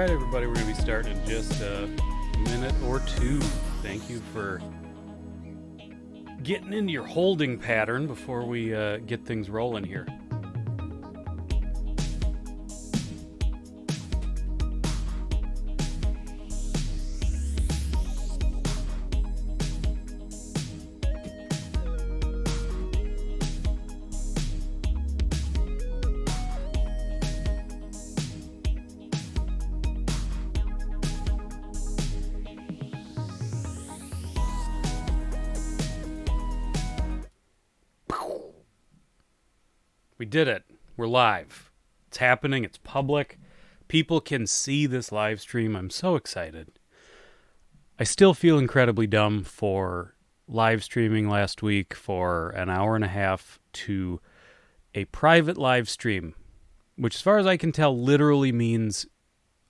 right, everybody, we're going to be starting in just a minute or two. Thank you for getting into your holding pattern before we get things rolling here. We did it. We're live. It's happening. It's public. People can see this live stream. I'm so excited. I still feel incredibly dumb for live streaming last week for an hour and a half to a private live stream, which as far as I can tell literally means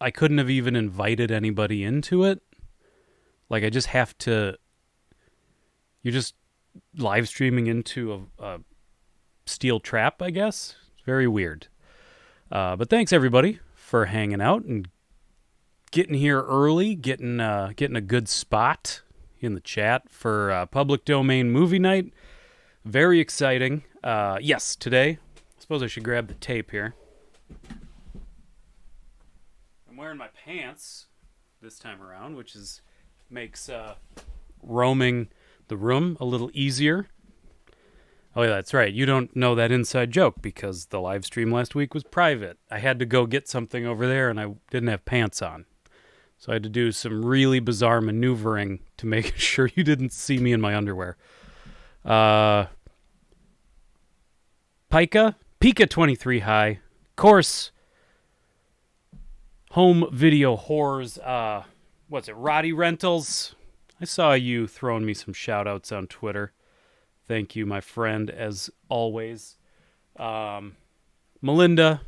I couldn't have even invited anybody into it. Like I just have to... You're just live streaming into a steel trap, I guess. It's very weird. But thanks everybody for hanging out and getting here early, getting a good spot in the chat for public domain movie night. Very exciting. Yes, today, I suppose I should grab the tape here. I'm wearing my pants this time around, which makes roaming the room a little easier. Oh, yeah, that's right. You don't know that inside joke because the live stream last week was private. I had to go get something over there, and I didn't have pants on. So I had to do some really bizarre maneuvering to make sure you didn't see me in my underwear. Pika 23 high. Of course, home video horrors. What's it, Roddy Rentals? I saw you throwing me some shout-outs on Twitter. Thank you, my friend, as always. Melinda,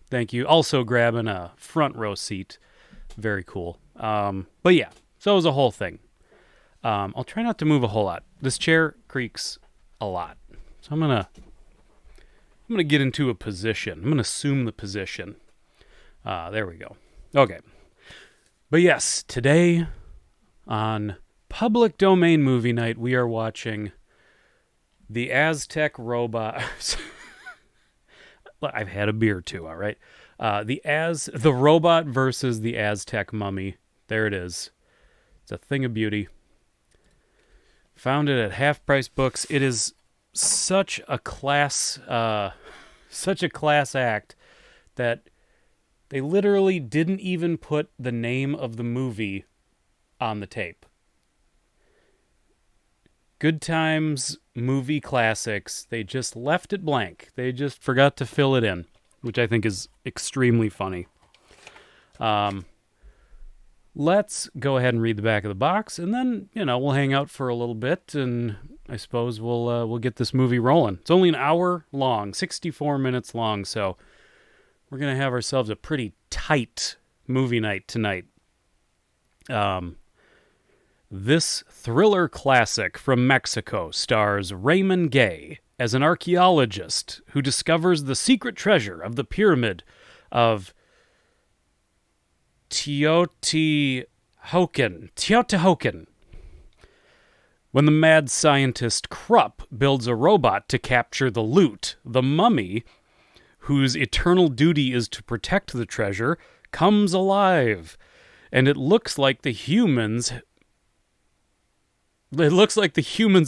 thank you. Also grabbing a front row seat. Very cool. But yeah, so it was a whole thing. I'll try not to move a whole lot. This chair creaks a lot. So I'm gonna get into a position. I'm gonna assume the position. There we go. Okay. But yes, today on Public Domain Movie Night, we are watching the Aztec robot. I've had a beer too, all right. The robot versus the Aztec Mummy. There it is. It's a thing of beauty. Found it at Half Price Books. It is such a class act that they literally didn't even put the name of the movie on the tape. Good Times Movie Classics. They just left it blank. They just forgot to fill it in, which I think is extremely funny. Let's go ahead and read the back of the box, and then, we'll hang out for a little bit, and I suppose we'll get this movie rolling. It's only an hour long, 64 minutes long, so we're going to have ourselves a pretty tight movie night tonight. This thriller classic from Mexico stars Raymond Gay as an archaeologist who discovers the secret treasure of the pyramid of Teotihuacan. When the mad scientist Krupp builds a robot to capture the loot, the mummy, whose eternal duty is to protect the treasure, comes alive, and it looks like the humans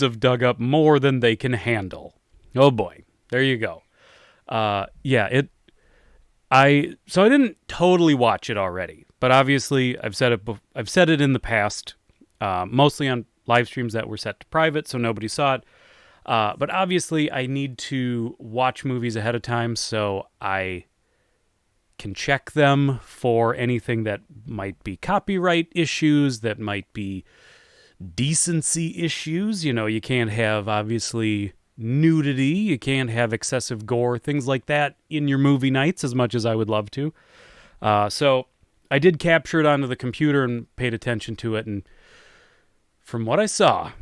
have dug up more than they can handle. Oh boy. There you go. I didn't totally watch it already, but obviously I've said it in the past, mostly on live streams that were set to private, so nobody saw it. But obviously I need to watch movies ahead of time so I can check them for anything that might be copyright issues, that might be decency issues. You can't have, obviously, nudity. You can't have excessive gore, things like that in your movie nights as much as I would love to. So I did capture it onto the computer and paid attention to it. And from what I saw,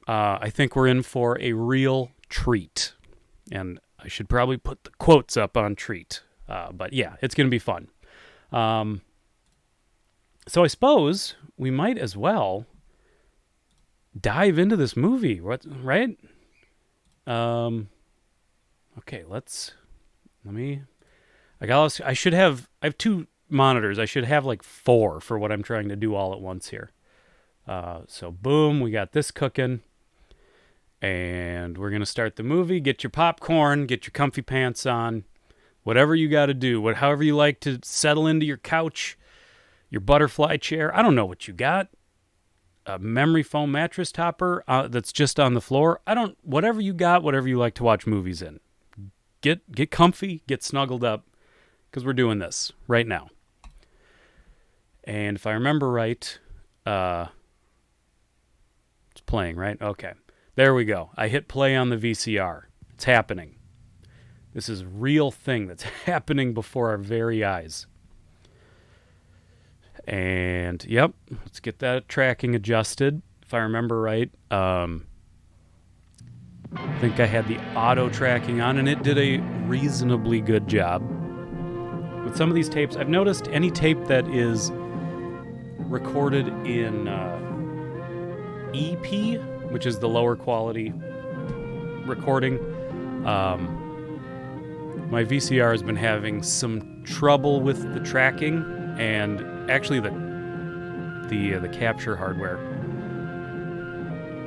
I think we're in for a real treat. And I should probably put the quotes up on treat. But yeah, it's going to be fun. So I suppose we might as well dive into this movie, right? Okay, let me. I have two monitors. I should have like four for what I'm trying to do all at once here. So boom, we got this cooking. And we're going to start the movie. Get your popcorn, get your comfy pants on, whatever you got to do, however you like to settle into your couch, your butterfly chair. I don't know what you got. A memory foam mattress topper that's just on the floor. Whatever you got, whatever you like to watch movies in. Get comfy, get snuggled up, because we're doing this right now. And if I remember right, it's playing, right? Okay. There we go. I hit play on the VCR. It's happening. This is a real thing that's happening before our very eyes. And, yep, let's get that tracking adjusted. If I remember right, I think I had the auto tracking on, and it did a reasonably good job. With some of these tapes, I've noticed any tape that is recorded in EP, which is the lower quality recording. My VCR has been having some trouble with the tracking, and actually the capture hardware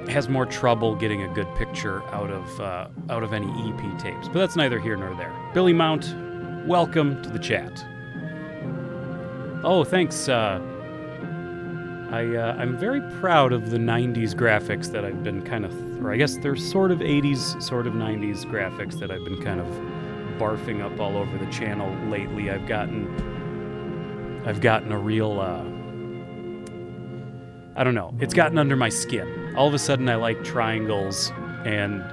has more trouble getting a good picture out of any EP tapes. But that's neither here nor there. Billy Mount, welcome to the chat. Oh, thanks. I'm very proud of the 90s graphics that I've been kind of, or I guess they're sort of 80s, sort of 90s graphics that I've been kind of barfing up all over the channel lately. I've gotten a real, I don't know, it's gotten under my skin. All of a sudden I like triangles and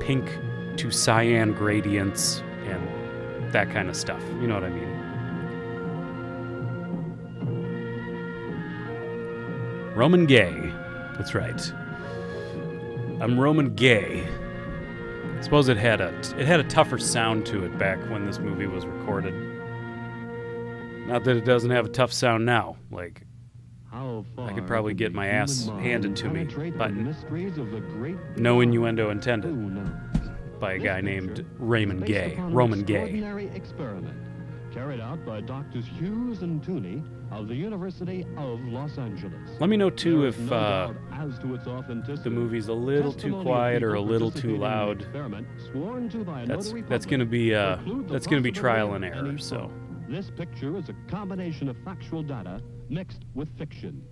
pink to cyan gradients and that kind of stuff. You know what I mean? Roman gay. That's right. I'm Roman gay. I suppose it had a tougher sound to it back when this movie was recorded. Not that it doesn't have a tough sound now. Like, I could probably get my ass handed to me, but no innuendo intended by a guy named Roman Gay. Carried out by Doctors Hughes and Tooney of the University of Los Angeles. Let me know too if the movie's a little too quiet or a little too loud. That's gonna be trial and error. So this picture is a combination of factual data mixed with fiction.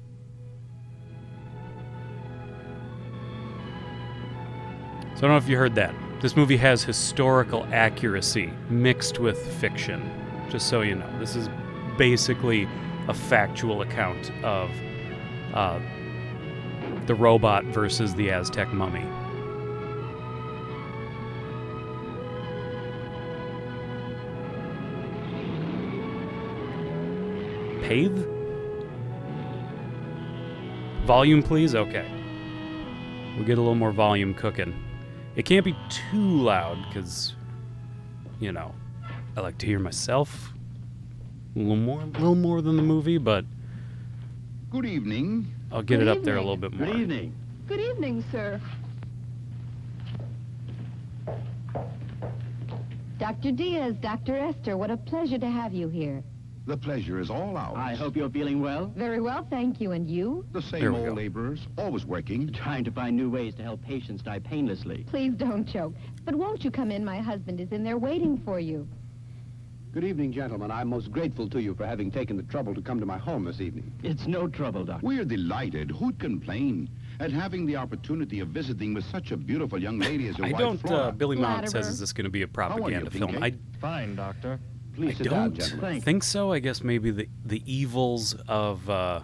So I don't know if you heard that. This movie has historical accuracy mixed with fiction. Just so you know, this is basically a factual account of the robot versus the Aztec Mummy. Pave? Volume, please? Okay. We'll get a little more volume cooking. It can't be too loud, because, you know, I like to hear myself a little more than the movie, but good evening. I'll get it up there a little bit more. Good evening. Good evening, sir. Dr. Diaz, Dr. Esther, what a pleasure to have you here. The pleasure is all ours. I hope you're feeling well. Very well, thank you. And you? The same old laborers, always working. Trying to find new ways to help patients die painlessly. Please don't choke. But won't you come in? My husband is in there waiting for you. Good evening, gentlemen. I'm most grateful to you for having taken the trouble to come to my home this evening. It's no trouble, Doctor. We're delighted. Who'd complain at having the opportunity of visiting with such a beautiful young lady as your wife, Flora? Billy Mount says, is this going to be a propaganda film? Fine, Doctor. Please sit down, gentlemen. Think so. I guess maybe the evils of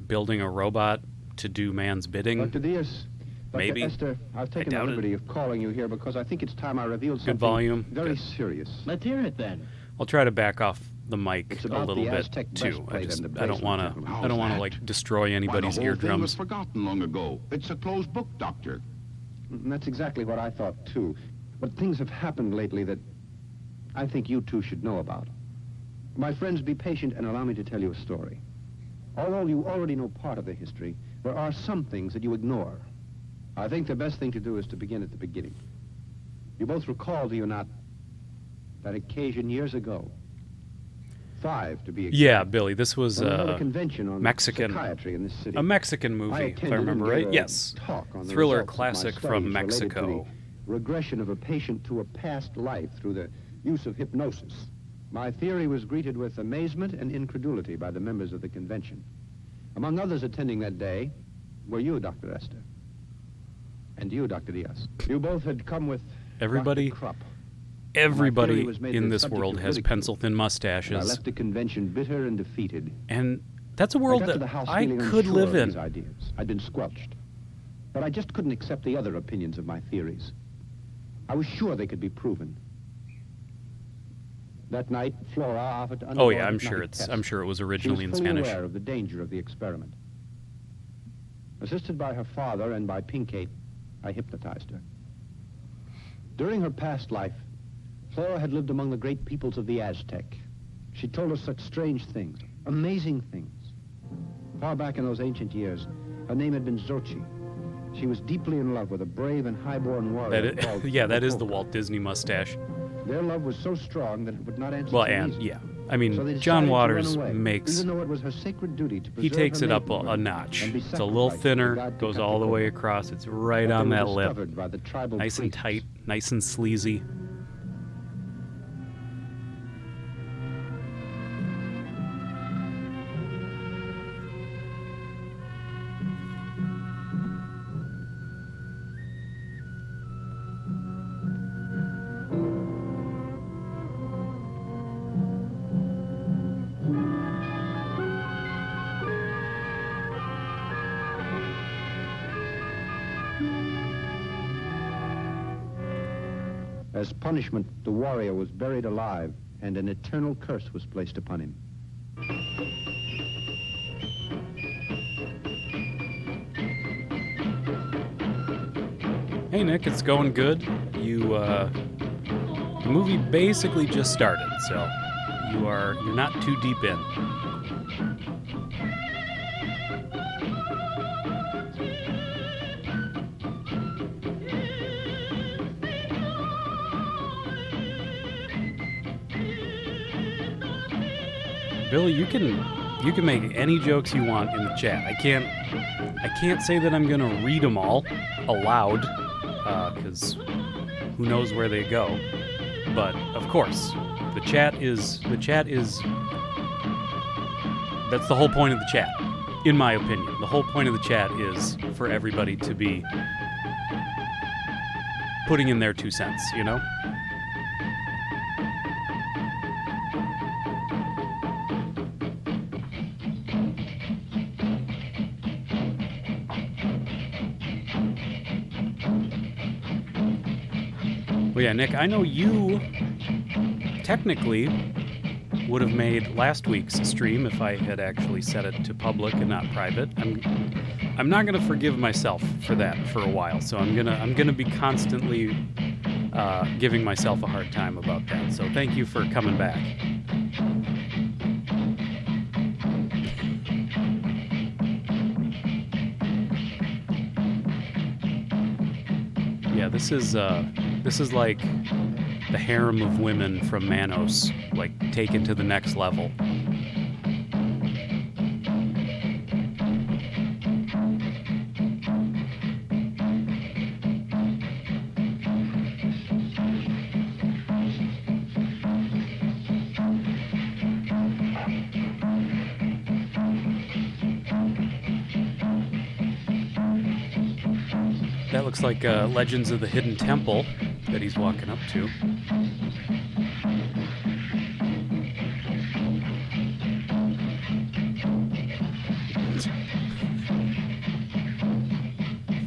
building a robot to do man's bidding. Dr. Diaz, Dr. Maybe. Esther, I've taken the liberty of calling you here because I think it's time I revealed something volume. very serious. Let's hear it then. I'll try to back off the mic It's a about little the bit Aztec too. breastplate and the I don't want bracelet, to. How's I don't want to that? like destroy Why, anybody's the whole thing was eardrums. forgotten long ago. It's a closed book, Doctor. And that's exactly what I thought, too. But things have happened lately that I think you two should know about. My friends, be patient and allow me to tell you a story. Although you already know part of the history, there are some things that you ignore. I think the best thing to do is to begin at the beginning. You both recall, do you not, that occasion years ago? 5, to be exact. Yeah, Billy, this was a convention on Mexican, psychiatry in this city. a Mexican movie, if I remember right. Yes, thriller classic from Mexico. Regression of a patient to a past life through the use of hypnosis. My theory was greeted with amazement and incredulity by the members of the convention. Among others attending that day were you, Dr. Esther. And you, Dr. Diaz. You both had come with everybody. Dr. Krupp. Everybody in this world has pencil-thin I mustaches. left the convention bitter and defeated. And that's a world that I could live in. Ideas. I'd been squelched. But I just couldn't accept the other opinions of my theories. I was sure they could be proven. That night, Flora offered to Oh yeah, I'm sure it was originally in Spanish. She was fully aware of the danger of the experiment. Assisted by her father and by Pinkate, I hypnotized her. During her past life, Flora had lived among the great peoples of the Aztec. She told us such strange things, amazing things. Far back in those ancient years, her name had been Xochi. She was deeply in love with a brave and high-born warrior. That is the Walt Disney mustache. Their love was so strong that it would not answer. Well, and yeah, I mean, John Waters makes. Even though it was her sacred duty to he takes it up a notch. It's a little thinner, goes all the way across. It's right on that lip. Nice and tight, nice and sleazy. As punishment, the warrior was buried alive, and an eternal curse was placed upon him. Hey Nick, it's going good. The movie basically just started, so you're not too deep in. Billy, you can make any jokes you want in the chat. I can't say that I'm gonna read them all aloud, because who knows where they go. But of course, the chat is that's the whole point of the chat, in my opinion. The whole point of the chat is for everybody to be putting in their 2 cents, you know? Well, yeah, Nick, I know you technically would have made last week's stream if I had actually set it to public and not private. I'm not gonna forgive myself for that for a while, so I'm gonna be constantly giving myself a hard time about that. So thank you for coming back. Yeah, this is like the harem of women from Manos, like taken to the next level. That looks like Legends of the Hidden Temple that he's walking up to.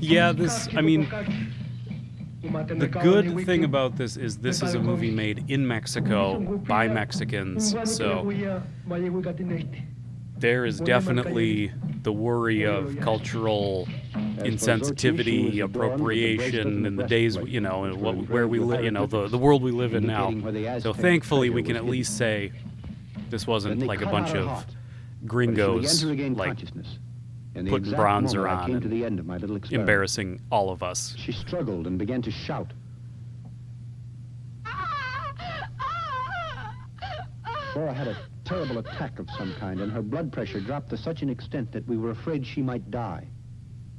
Yeah, the good thing about this is a movie made in Mexico by Mexicans, so there is definitely the worry of cultural insensitivity, appropriation in the days, where we live, the world we live in now. So thankfully we can at least say this wasn't like a bunch of But as gringos she began to regain like consciousness, in the putting exact bronzer moment I on came to and the end of my little experiment, embarrassing all of us. she struggled and began to shout. Flora had a terrible attack of some kind, and her blood pressure dropped to such an extent that we were afraid she might die.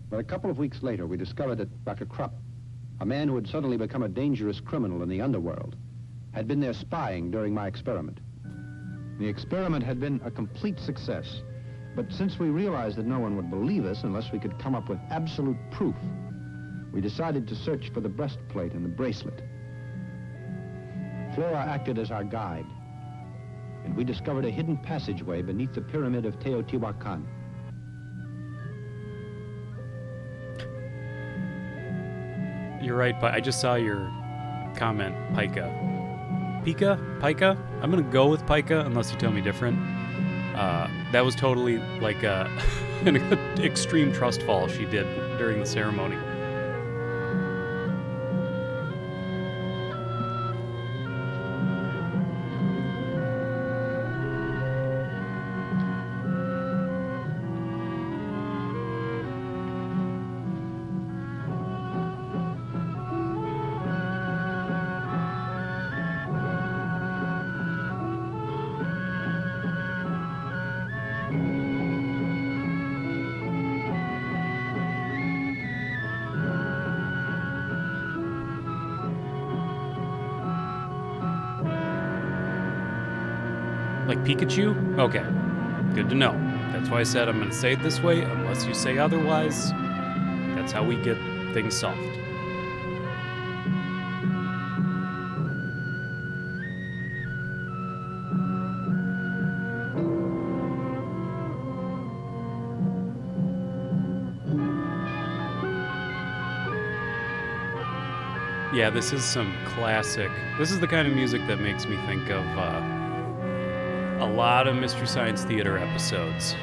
But a couple of weeks later, we discovered that Dr. Krupp, a man who had suddenly become a dangerous criminal in the underworld, had been there spying during my experiment. The experiment had been a complete success, but since we realized that no one would believe us unless we could come up with absolute proof, we decided to search for the breastplate and the bracelet. Flora acted as our guide, and we discovered a hidden passageway beneath the pyramid of Teotihuacan. You're right, but I just saw your comment, Pica. Pika? Pica? I'm gonna go with Pica unless you tell me different. That was totally like an extreme trust fall she did during the ceremony. Like Pikachu? Okay. Good to know. That's why I said I'm going to say it this way, unless you say otherwise. That's how we get things solved. Yeah, this is some classic. This is the kind of music that makes me think of a lot of Mystery Science Theater episodes.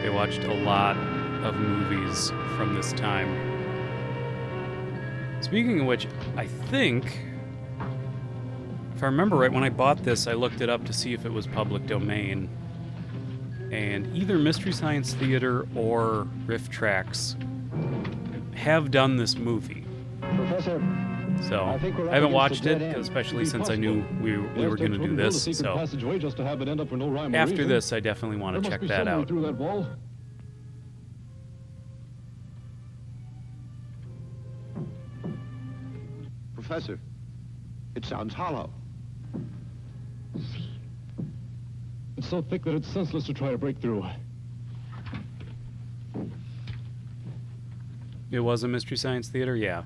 They watched a lot of movies from this time. Speaking of which, I think, if I remember right, when I bought this, I looked it up to see if it was public domain. And either Mystery Science Theater or Riff Tracks have done this movie. Professor, So I haven't watched it, especially since I knew we were going to do this. So after this, I definitely want to check that out. Through that wall. Professor, it sounds hollow. It's so thick that it's senseless to try to break through. It was a Mystery Science Theater, yeah.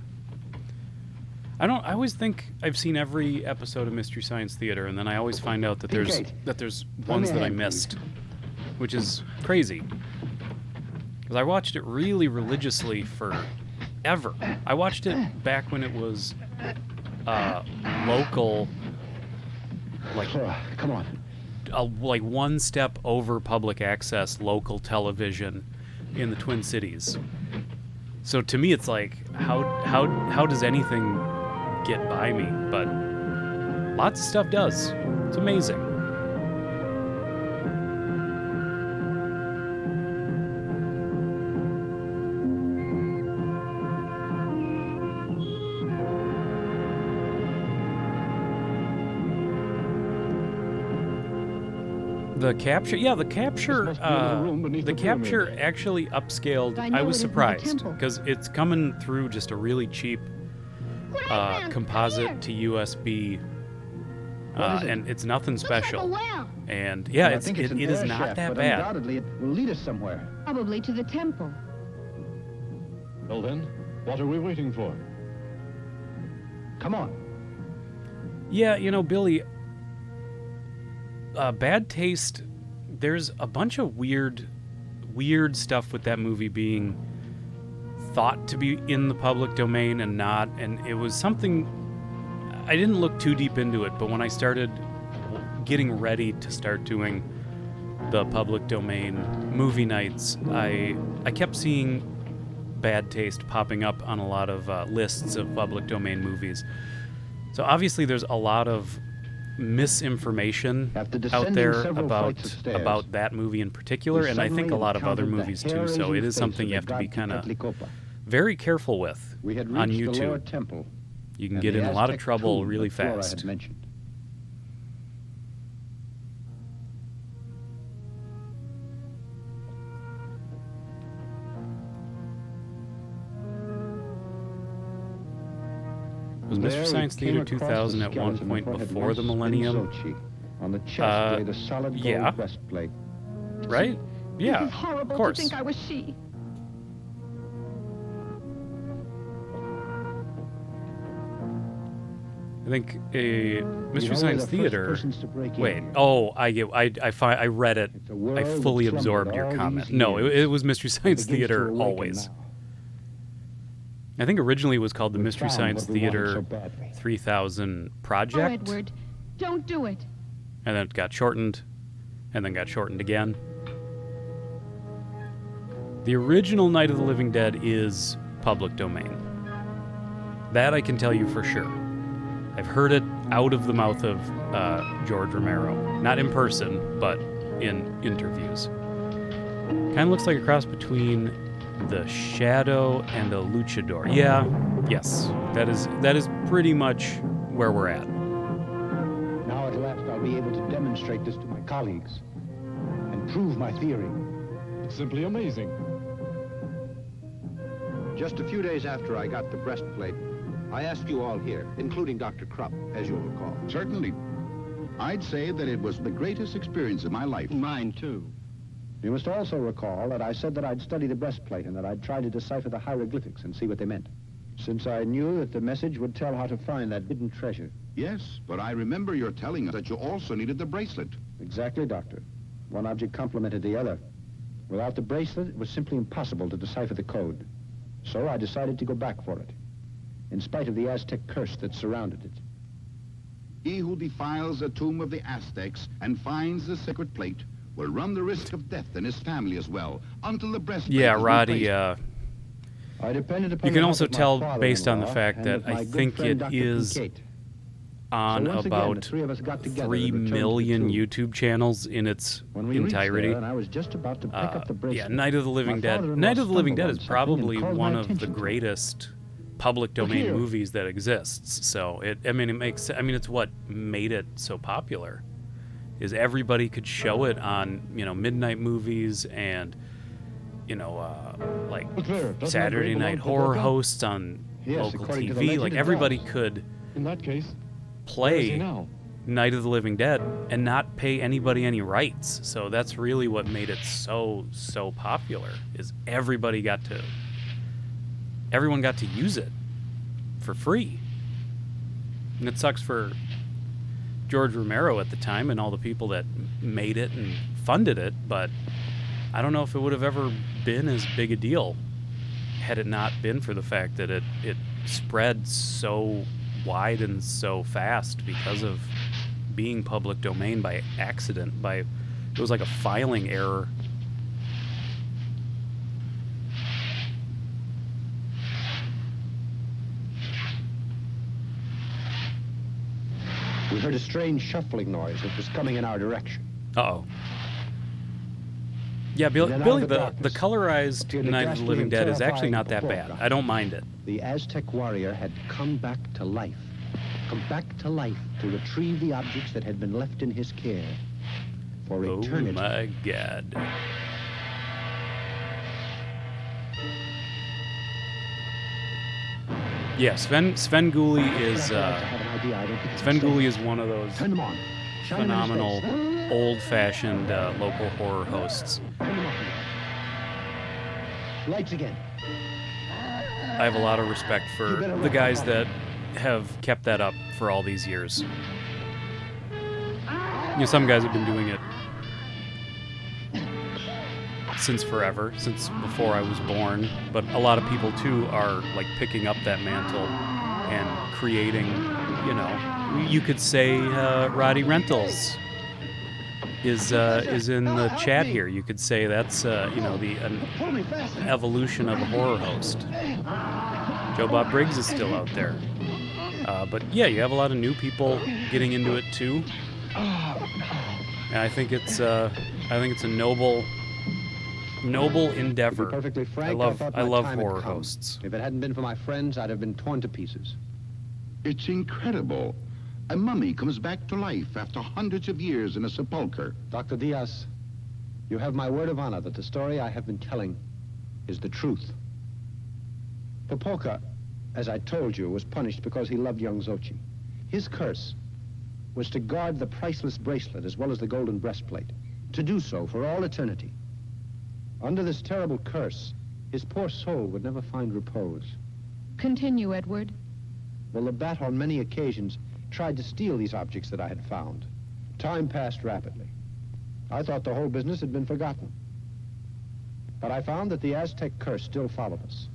I always think I've seen every episode of Mystery Science Theater, and then I always find out that there's ones that I missed, which is crazy. Because I watched it really religiously forever. I watched it back when it was local, like Come on. like one step over public access local television in the Twin Cities. So to me, it's like, how does anything get by me? But lots of stuff does. It's amazing. The capture actually upscaled. I was surprised because it's coming through just a really cheap composite to USB, and it's nothing special. And yeah, it is not that bad. Undoubtedly, it will lead us somewhere. Probably to the temple. Well then, what are we waiting for? Come on. Yeah, Billy, bad taste. There's a bunch of weird stuff with that movie being thought to be in the public domain and not, and it was something. I didn't look too deep into it, but when I started getting ready to start doing the public domain movie nights, I kept seeing bad taste popping up on a lot of lists of public domain movies. So obviously there's a lot of misinformation After out descending there several flights of stairs, about that movie in particular, we and I think suddenly a lot of other encountered the movies too. So hair-raising it is face something of you have the to be god kind of Tezcatlipoca. very careful with We had on reached the lower YouTube. temple. You can and get the in a lot of Aztec trouble tomb really that Flora fast. had mentioned. Was There Mr. we Science came Theater across 2000 the at one skeleton point of what had before once the been millennium? Xochitl. On the chest lay the solid gold yeah. breastplate. Right? Yeah, This is horrible of course. to think I was she. I think a You Mystery know, Science we're the first Theater. persons to break in Wait. here. Oh, I read it. It's a world I that fully slumbered absorbed your all comment. these No, years it was Mystery Science begins to Theater awaken always. now. I think originally it was called the We Mystery found Science what we wanted Theater so badly. 3000 Oh, Project, Edward, don't do it. and then it got shortened, and then got shortened again. The original Night of the Living Dead is public domain. That I can tell you for sure. I've heard it out of the mouth of George Romero. Not in person, but in interviews. Kind of looks like a cross between the Shadow and a Luchador. Yeah, yes. That is pretty much where we're at. Now at last I'll be able to demonstrate this to my colleagues and prove my theory. It's simply amazing. Just a few days after I got the breastplate, I asked you all here, including Dr. Krupp, as you'll recall. Certainly. I'd say that it was the greatest experience of my life. Mine, too. You must also recall that I said that I'd study the breastplate and that I'd try to decipher the hieroglyphics and see what they meant, since I knew that the message would tell how to find that hidden treasure. Yes, but I remember your telling us that you also needed the bracelet. Exactly, Doctor. One object complemented the other. Without the bracelet, it was simply impossible to decipher the code. So I decided to go back for it, in spite of the Aztec curse that surrounded it. He who defiles the tomb of the Aztecs and finds the sacred plate will run the risk of death and his family as well, until the breastplate Yeah, is Roddy, replaced. I depended upon you the can help also of my tell father-in-law based on the fact and that of my I good think friend it Dr. is Kincaid. on So once again, the about three of us got together 3 and returned to the million tomb. YouTube channels in its When we reached entirety. there, and I was just about to pick up the bracelet, Yeah, Night of the Living my Dead. father-in-law Night of the Living Dead stumbled is on something and probably called one my of the attention to it. greatest public domain here. movies that exists. So it's what made it so popular. Is everybody could show it on, midnight movies and, like Look there, doesn't Saturday that Night belong to Horror Deja? hosts on Yes, local according to the TV. legend, Like it everybody does. could In that case, where is he play now? Night of the Living Dead and not pay anybody any rights. So that's really what made it so popular. Is everyone got to use it for free. And it sucks for George Romero at the time and all the people that made it and funded it, but I don't know if it would have ever been as big a deal had it not been for the fact that it spread so wide and so fast because of being public domain by accident. It was like a filing error. We heard a strange shuffling noise that was coming in our direction. Uh-oh. Yeah, And then out Billy, of the the darkness colorized appeared a Night of the ghastly Living and Dead is actually terrifying not that bad. photograph. I don't mind it. The Aztec warrior had come back to life. Come back to life to retrieve the objects that had been left in his care for Oh eternity. my God. Yeah, Sven Gulli is Sven Gulli is one of those Turn them on. Shine them in his phenomenal face. old-fashioned local horror hosts. Turn them off again. Lights again. I have a lot of respect for the guys that have kept that up for all these years. Some guys have been doing it since forever, since before I was born, but a lot of people too are like picking up that mantle and creating, you could say Roddy Rentals is in the chat here. You could say that's an evolution of a horror host. Joe Bob Briggs is still out there. But yeah, you have a lot of new people getting into it too. And I think it's a noble endeavor. To be perfectly frank, I love time had horror come. hosts. If it hadn't been for my friends, I'd have been torn to pieces. It's incredible. A mummy comes back to life after hundreds of years in a sepulcher. Dr. Diaz, you have my word of honor that the story I have been telling is the truth. Popolka, as I told you, was punished because he loved young Xochi. His curse was to guard the priceless bracelet as well as the golden breastplate, to do so for all eternity. Under this terrible curse, his poor soul would never find repose. Continue, Edward. Well, the bat on many occasions tried to steal these objects that I had found. Time passed rapidly. I thought the whole business had been forgotten. But I found that the Aztec curse still followed us.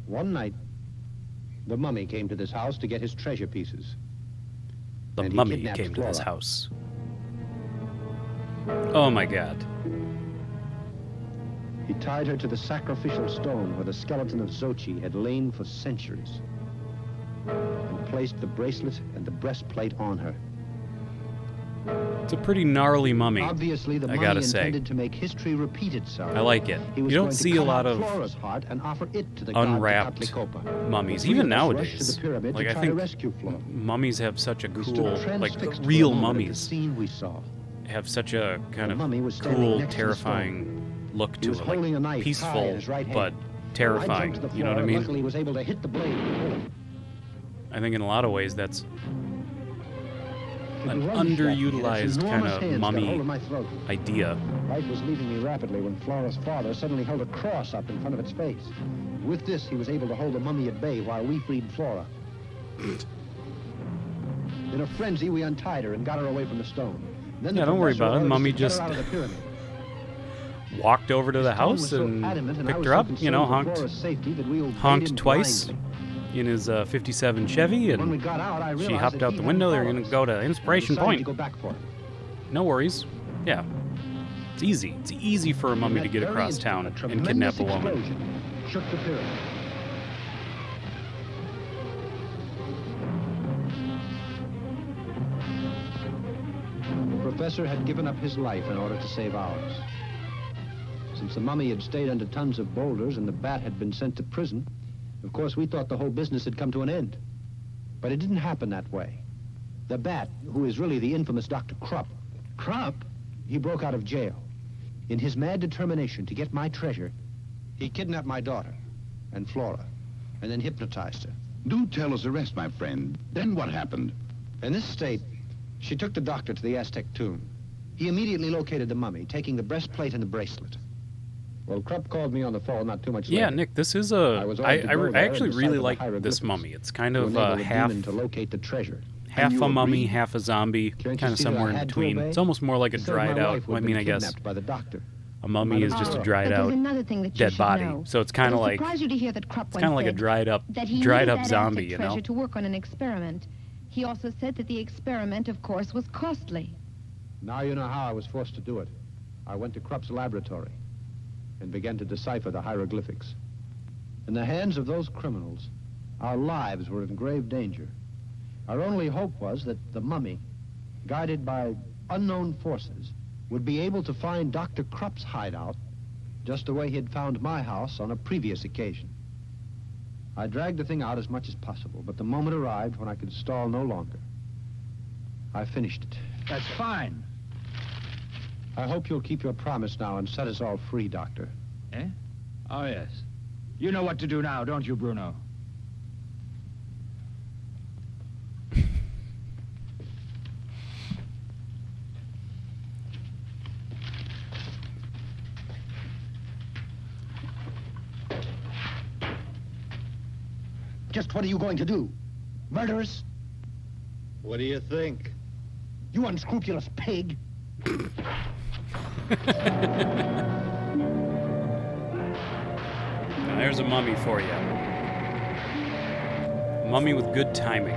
One night, the mummy came to this house to get his treasure pieces. The And he mummy kidnapped came to this Flora. house. Oh my god. He tied her to the sacrificial stone where the skeleton of Xochi had lain for centuries, and placed the bracelet and the breastplate on her. It's a pretty gnarly mummy. Obviously, the I mummy gotta say. intended to make history repeat itself. I like it. He was You don't going to see a cut lot out of Flora's heart and offer it to the unwrapped god Tezcatlipoca. mummies, The three even of us rushed nowadays. to the pyramid Like to I try to think rescue Flora. mummies have such a We cool, stood like transfixed for a real moment at the mummies scene we saw. have such a kind The mummy of was standing cool, next to the terrifying look He to was it. holding a Like knife high in peaceful, his right hand. but I terrifying. jumped to the You know what I floor and mean? Luckily, was able to hit the blade. I think in a lot of ways that's It an was like its underutilized kind enormous of hands got mummy hold of my throat. idea. Life was leaving me rapidly when Flora's father suddenly held a cross up in front of its face. With this, he was able to hold the mummy at bay while we freed Flora. In a frenzy, we untied her and got her away from the stone. Then the Yeah, don't worry professor about it. ordered us Mummy to get her just out of the pyramid. Walked over to the His tone house was so and adamant I picked was her so up, you know, concerned with honked Flora's safety that we obeyed honked him twice blindly. in his 57 Chevy, When we and got out, I she realized hopped that out he the hadn't window. They're followed going to us. go to I Inspiration decided Point. to go back for him. No worries. Yeah. It's easy. It's easy for a mummy In to that get very across instant, town a and tremendous kidnap a woman. explosion shook the pyramid. The professor had given up his life in order to save ours. Since the mummy had stayed under tons of boulders and the bat had been sent to prison, of course we thought the whole business had come to an end. But it didn't happen that way. The bat, who is really the infamous Dr. Krupp, he broke out of jail. In his mad determination to get my treasure, he kidnapped my daughter and Flora, and then hypnotized her. Do tell us the rest, my friend. Then what happened? In this state, she took the doctor to the Aztec tomb. He immediately located the mummy, taking the breastplate and the bracelet. Well, Krupp called me on the phone not too much later. Yeah, Nick, this is I was ordered to go I there actually and really decipher the like this hieroglyphics mummy. It's kind to of enable the half demon to locate the treasure. half you a mummy, agree? half a zombie, Can't you kind of see that somewhere I in had to between. obey? It's almost more like a Instead, dried my out. wife would I have mean, been I guess kidnapped by the doctor. a mummy is just a But dried But there's out another thing that you dead should body. know. So it's kind of It'll like surprise you to hear that Krupp it's once kind of like a said dried up that he dried needed up that zombie, Aztec you treasure know. to work on an experiment. He also said that the experiment, of course, was costly. Now you know how I was forced to do it. I went to Krupp's laboratory and began to decipher the hieroglyphics. In the hands of those criminals, our lives were in grave danger. Our only hope was that the mummy, guided by unknown forces, would be able to find Dr. Krupp's hideout just the way he had found my house on a previous occasion. I dragged the thing out as much as possible, but the moment arrived when I could stall no longer. I finished it. That's fine. I hope you'll keep your promise now and set us all free, Doctor. Eh? Oh, yes. You know what to do now, don't you, Bruno? Just what are you going to do? Murder us? What do you think? You unscrupulous pig! And there's a mummy for you. A mummy with good timing.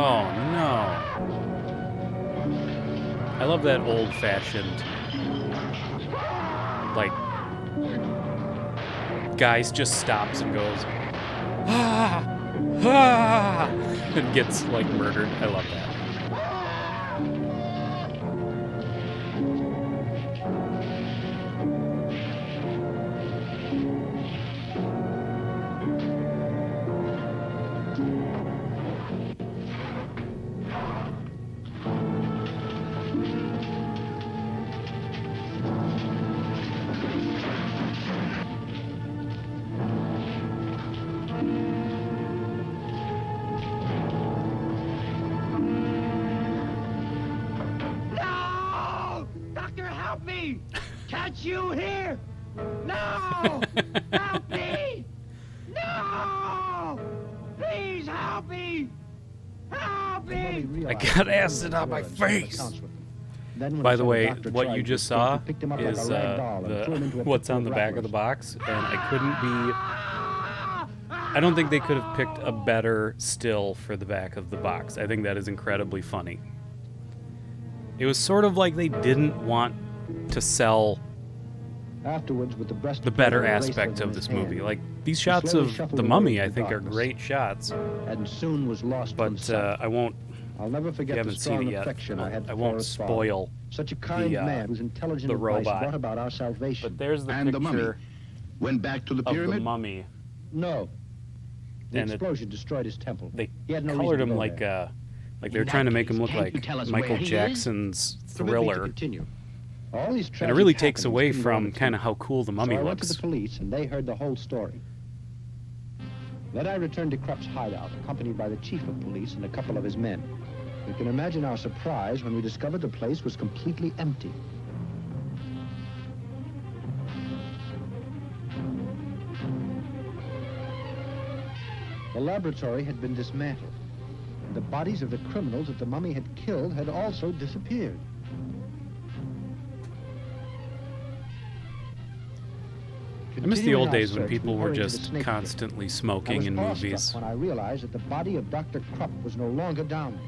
Oh no. I love that old-fashioned, like, guys just stops and goes, ah, ah, and gets, like, murdered. I love that. Can't you hear? No! Help me! No! Please help me! Help me! I got acid on my face. By the way, what you just saw is what's on the back of the box, and I don't think they could have picked a better still for the back of the box. I think that is incredibly funny. It was sort of like they didn't want to sell afterwards with the better aspect of this movie. Like, these shots of the Mummy, I think, are great shots. And soon was lost. But I'll never forget the strong affection I had for Flora spoil such a kind man whose intelligent advice brought about our salvation. But there's the and picture the Mummy went back to the pyramid. Of the Mummy. No. The explosion destroyed his temple. They had no colored him like they were trying to make him look like Michael Jackson's Thriller. All these and it really takes away from kind of how cool the Mummy looks. I went looks. to the police, and they heard the whole story. Then I returned to Krupp's hideout, accompanied by the chief of police and a couple of his men. You can imagine our surprise when we discovered the place was completely empty. The laboratory had been dismantled, and the bodies of the criminals that the Mummy had killed had also disappeared. I miss the old days when people were just constantly smoking in movies. When I realized that the body of Dr. Krupp was no longer down there.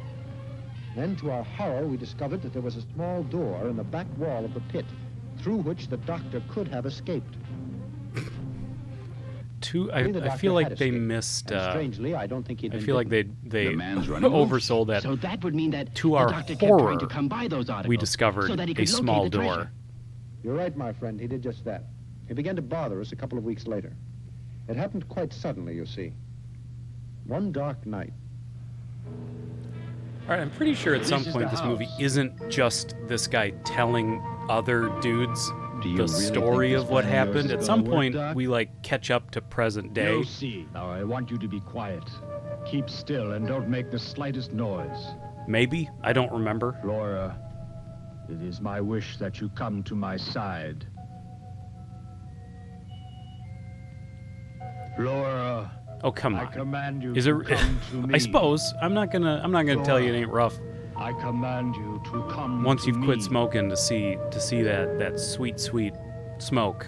Then, to our horror, we discovered that there was a small door in the back wall of the pit, through which the doctor could have escaped. I feel like they missed. Strangely, I don't think I feel like they oversold that. So that would mean that to our the doctor horror, kept trying to come by those articles we discovered so that he a could small locate the door. treasure. You're right, my friend. He did just that. He began to bother us a couple of weeks later. It happened quite suddenly, you see. One dark night. All right, I'm pretty sure at some point this movie isn't just this guy telling other dudes the story of what happened. At some point, we like catch up to present day. You'll see. Now I want you to be quiet. Keep still and don't make the slightest noise. Maybe. I don't remember. Flora, it is my wish that you come to my side. Flora. Oh, come on. I command you to come to me. I suppose. I'm not gonna Flora, tell you it ain't rough. I command you to come once to you've me. quit smoking to see that sweet smoke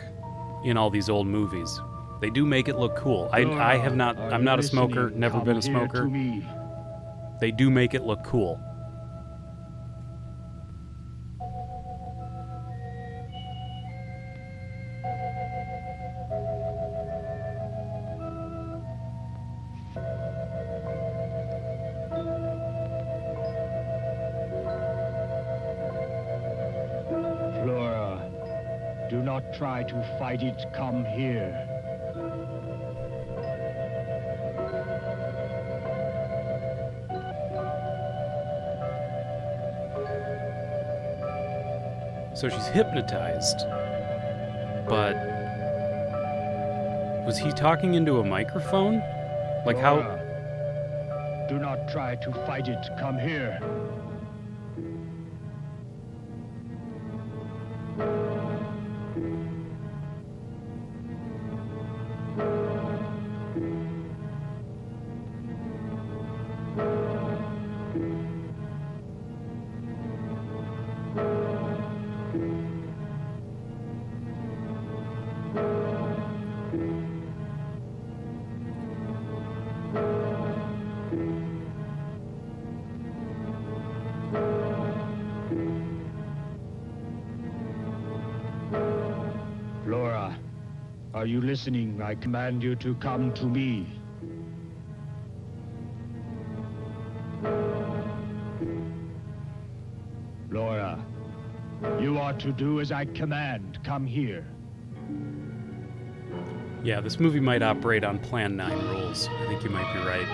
in all these old movies. They do make it look cool. Flora, I'm not a smoker, never come been a here smoker. to me. They do make it look cool. Do not try to fight it. Come here. So she's hypnotized. But was he talking into a microphone? Like Flora, how? Do not try to fight it. Come here. Are you listening? I command you to come to me. Laura, you are to do as I command. Come here. Yeah, this movie might operate on Plan 9 rules. I think you might be right.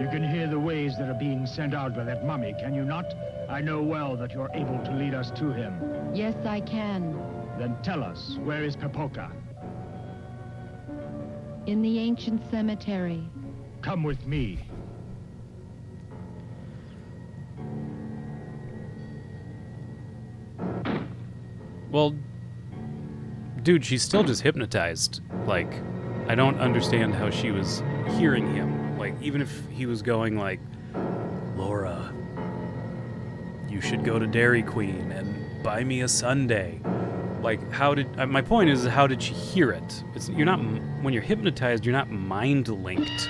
You can hear the ways that are being sent out by that mummy, can you not? I know well that you're able to lead us to him. Yes, I can. Then tell us, where is Papoka? In the ancient cemetery. Come with me. Well, dude, she's still just hypnotized. Like, I don't understand how she was hearing him. Like, even if he was going like, Laura, you should go to Dairy Queen and buy me a sundae. Like, how did... my point is, how did she hear it? You're not... When you're hypnotized, you're not mind-linked.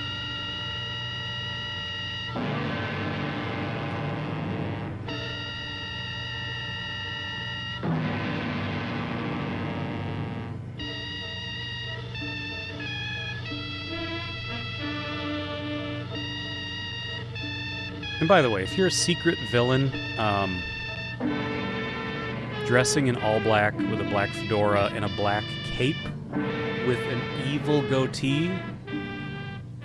And by the way, if you're a secret villain, dressing in all black with a black fedora and a black cape with an evil goatee,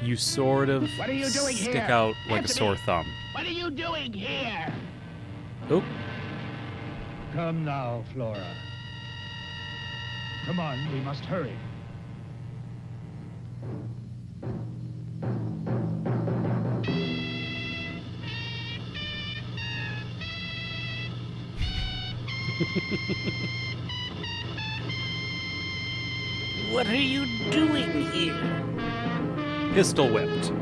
you sort of What are you doing stick here? out like Anthony, a sore thumb. What are you doing here? Oh, Come now, Flora. Come on, we must hurry. What are you doing here? pistol whipped.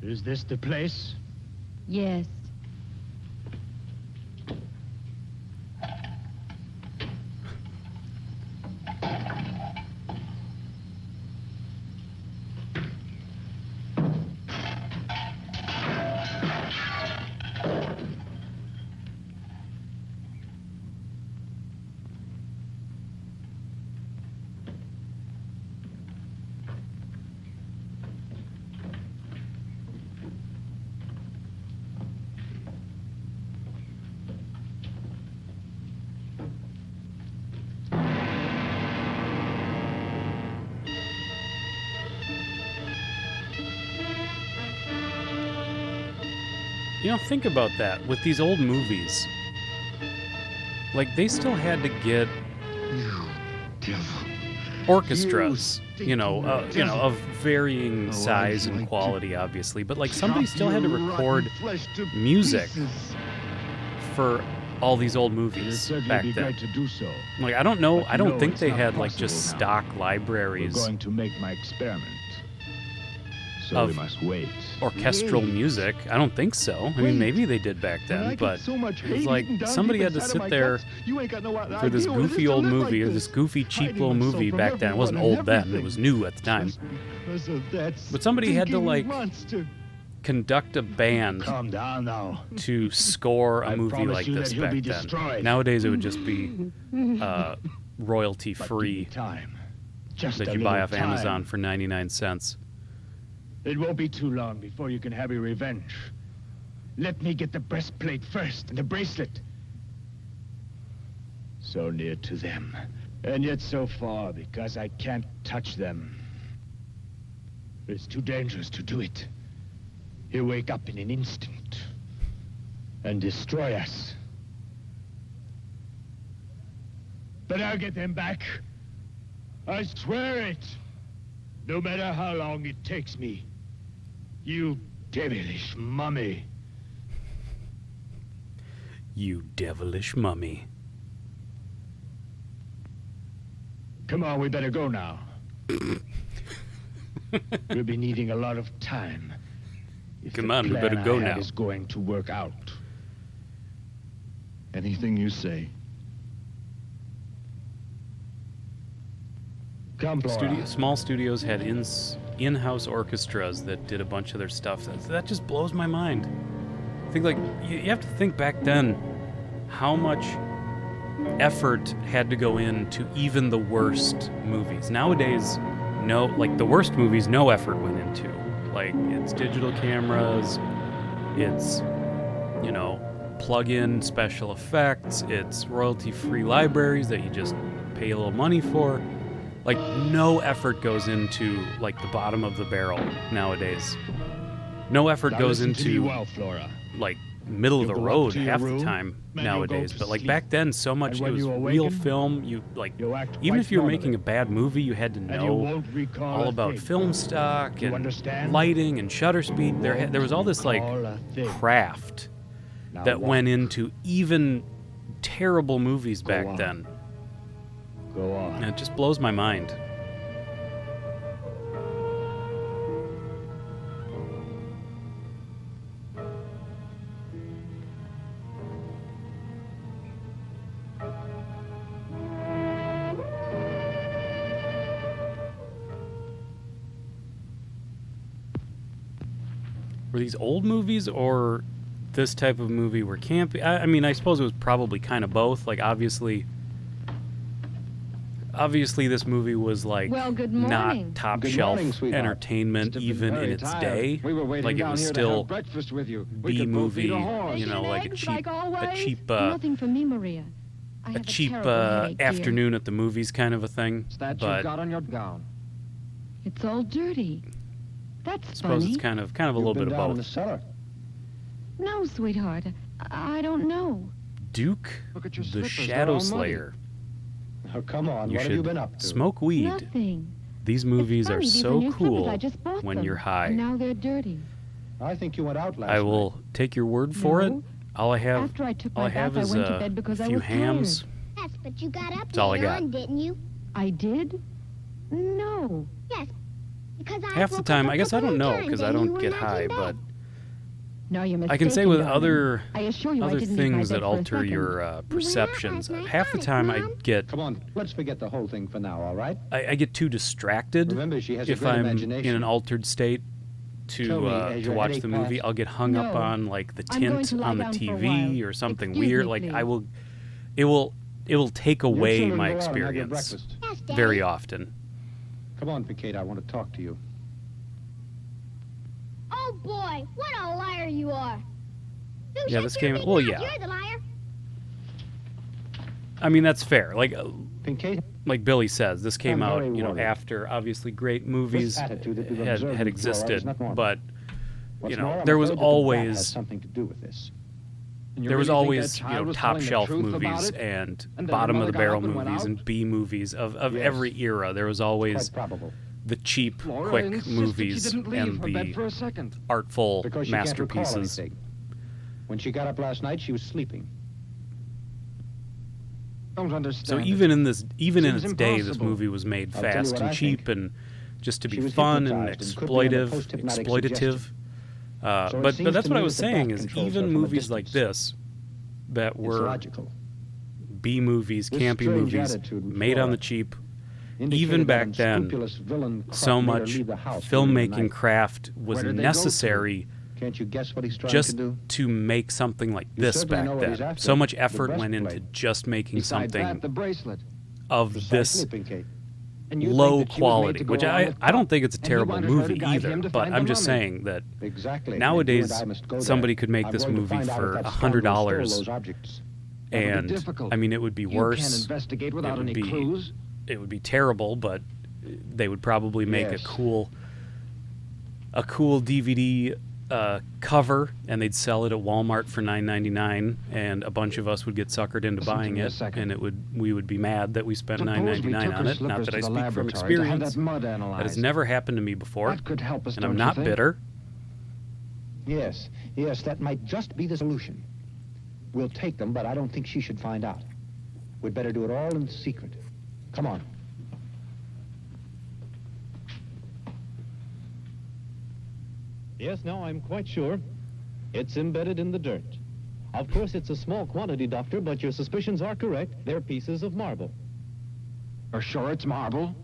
Is this the place? Yes. You know, think about that. With these old movies, like, they still had to get orchestras, of varying size and quality, obviously. But, like, somebody still had to record music for all these old It'd movies certainly back be then. great to do so. Like, I don't know. But I don't no, think it's they not had, like, just possible now. stock We're libraries going to make my experiment. So Of we must wait. orchestral music. I don't think so. I mean, maybe they did back then, but it's like somebody had to sit there for this goofy old movie, or this goofy cheap little movie back then. It wasn't old then, it was new at the time. But somebody had to, like, conduct a band Calm down now. to score a I movie promise like you this that he'll back be then. destroyed. Nowadays, it would just be royalty But free give me time. Just that a you buy little off time. Amazon for 99 cents. It won't be too long before you can have your revenge. Let me get the breastplate first and the bracelet. So near to them, and yet so far because I can't touch them. It's too dangerous to do it. He'll wake up in an instant and destroy us. But I'll get them back. I swear it. No matter how long it takes me. You devilish mummy. You devilish mummy. Come on, we better go now. We'll be needing a lot of time. If Come the on, we plan better go I have now. is going to work out. Anything you say. Come, Flora. Small studios had in-house orchestras that did a bunch of their stuff. That just blows my mind. I think, like, you have to think back then how much effort had to go into even the worst movies. Nowadays, the worst movies, no effort went into. Like, it's digital cameras, it's, plug-in special effects, it's royalty-free libraries that you just pay a little money for. Like, no effort goes into, like, the bottom of the barrel nowadays. No effort Now goes listen to me into, well, Flora. like, middle of You'll the go up road to your half the room, time then you'll go nowadays. to But, like, sleep. back then, so much, And when it was you real awaken, film. you'll act Even quite if you're normally. making a bad movie, you had to And you know won't recall all a about thing. film stock You and understand? lighting and shutter speed. There was all this, like, Recall a thing. craft Now that walk. went into even terrible movies Go back on. then. Go on. And it just blows my mind. Were these old movies or this type of movie were campy? I mean, I suppose it was probably kind of both. Like, obviously this movie was, like, Well, good not morning. top Good shelf morning, sweetheart. entertainment Must have been even in very its tired. day. We were waiting Like, it down was here to still have breakfast with you. We B could both movie, eat a horse. you know, like a Eggs, cheap, like always? a Nothing for me, Maria. I have cheap terrible headache, dear. afternoon at the movies kind of a thing. What's that But you've got on your gown? It's all dirty. That's I suppose funny. it's kind of a You've little been bit of down in the both. cellar. No, sweetheart. I don't know. Duke, Look at your the slippers, they're Shadow all muddy. Slayer. Oh, come on. You What have you should been up to? smoke weed. Nothing. These movies It's funny, are these so new slippers, cool I just bought when them, you're high. And now they're dirty. I think you went out last I will take your word for it. No. All I have, After I took all my I have bath, is I went to a bed because I few was hams. tired. Yes, but you got up That's all I later got. on, didn't you? I did? No. Yes, because I Half the woke time, up I a guess I couple don't know times because I and you don't were get not high, in but bed. No, you're mistaken, I can say with darling. other I assure you I didn't leave my things bed that for a alter second. your perceptions. last night, Half the time I Mom. get Come on, let's forget the whole thing for now, all right? I get too distracted Remember, she has a if great I'm imagination. in an altered state Tell me, has to your watch headache the movie. passed? I'll get hung up No. on, like, the I'm going tint to lie on the down for a TV while. or something Excuse weird. me, Like, please. it will take Your away children my go out and have your experience breakfast. Yes, Daddy. very often. Come on, Picate, I want to talk to you. Oh boy, what a liar you are! Who Yeah, shut this your came- big well, mouth? yeah. You're the liar. I mean, that's fair. Pincate, Like Billy says, this came I'm out, very worried. after obviously great movies attitude that we've had observed in Flora is existed, not normal. but what's you know, more, I'm there was afraid that the bat always has something to do with this. And you there was really think always that you child know was top telling the shelf truth about movies it? and And then bottom your of the mother got barrel up and went movies out? and B movies of Yes. every era. There was always Quite probable. the cheap, Flora quick insisted movies she didn't leave and her bed for the a second. artful Because she can't recall masterpieces. anything. When she got up last night, she was sleeping. Don't understand. So it. even in its Seems day, this impossible. movie was made I'll tell you fast what and I cheap think. and just to She be was fun and hypnotized and could be under exploitative. post-hypnotic Exploitative. suggestion. So it But seems that's to what I me was that the saying bat is controls even her from a movies like distance. this that It's were logical. B movies, This campy strange movies attitude in made on Flora the cheap. Indicated Even that back then, unscrupulous villain Krupp so made her much leave the house during the filmmaking night. craft was Where did they go to? necessary Can't you guess what he's trying just to do? to make something like You this certainly know back what he's then. after, So much the effort went into breastplate. just making Besides something that, the bracelet. of Precisely, this Pincate. And you think low that she was made quality, to go which along with I don't Krupp, think it's a and he terrible wanted her to movie guide either, him to but find I'm the just mummy. saying that Exactly. nowadays And you and I must go there. somebody could make I'm this going to movie find out for if that scoundrel $100 stole those objects. That would be and difficult. I mean it would be You worse. can't investigate without would any be- clues. It would be terrible, but they would probably make Yes. a cool DVD cover, and they'd sell it at Walmart for $9.99, and a bunch of us would get suckered into buying it, and we would be mad that we spent $9.99 on it. Not that I speak from experience. That has never happened to me before, That could help us, and I'm don't you not think? bitter. Yes, that might just be the solution. We'll take them, but I don't think she should find out. We'd better do it all in secret. Come on. Yes, now I'm quite sure. It's embedded in the dirt. Of course, it's a small quantity, Doctor, but your suspicions are correct. They're pieces of marble. You're sure it's marble?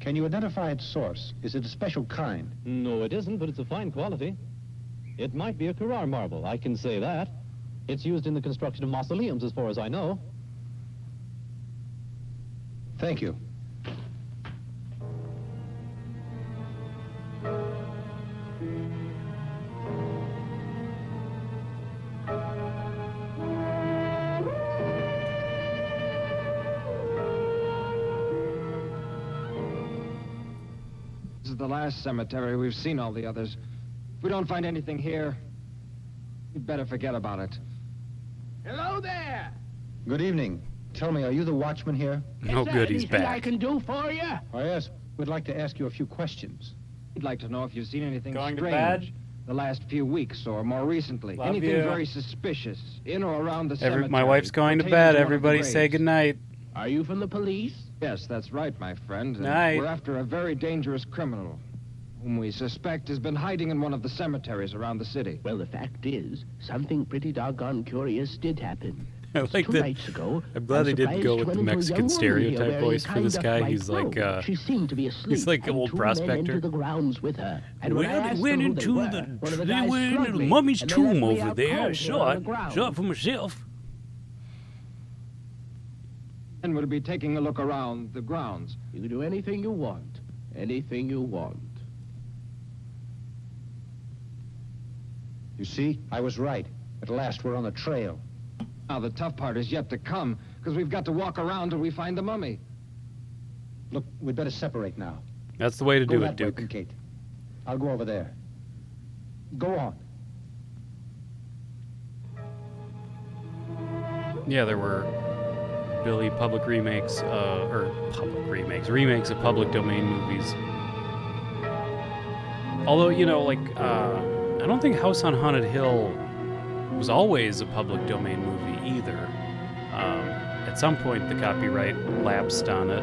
Can you identify its source? Is it a special kind? No, it isn't, but it's a fine quality. It might be a Carrara marble, I can say that. It's used in the construction of mausoleums, as far as I know. Thank you. This is the last cemetery. We've seen all the others. If we don't find anything here, we'd better forget about it. Hello there! Good evening. Tell me, are you the watchman here? No good, he's Anything I back. can do for you? Oh, yes. We'd like to ask you a few questions. We'd like to know if you've seen anything Going to strange bed? the last few weeks or more recently. Love Anything you. very suspicious in or around the cemetery. My wife's going to pertaining bed. one of the Everybody say graves. goodnight. Are you from the police? Yes, that's right, my friend. And Night. we're after a very dangerous criminal whom we suspect has been hiding in one of the cemeteries around the city. Well, the fact is, something pretty doggone curious did happen. I like Two that. nights ago, I'm glad they didn't go with the Mexican stereotype voice for this guy. He's like, she seemed to be asleep. he's like an and old two prospector. Men into the grounds with her. And when I Well, asked they went them who into they were, the one of the they guys went slugged into me, Mummy's and they left tomb me over out there. cold here on the ground. Shot for myself. And we'll be taking a look around the grounds. You can do anything you want. Anything you want. You see, I was right. At last, we're on the trail. Now, the tough part is yet to come, because we've got to walk around till we find the mummy. Look, we'd better separate now. That's the way to Go do that it, Duke. way, Kate. I'll go over there. Go on. Yeah, there were Billy remakes of public domain movies. Although, you know, like, I don't think House on Haunted Hill was always a public domain movie either. At some point, the copyright lapsed on it.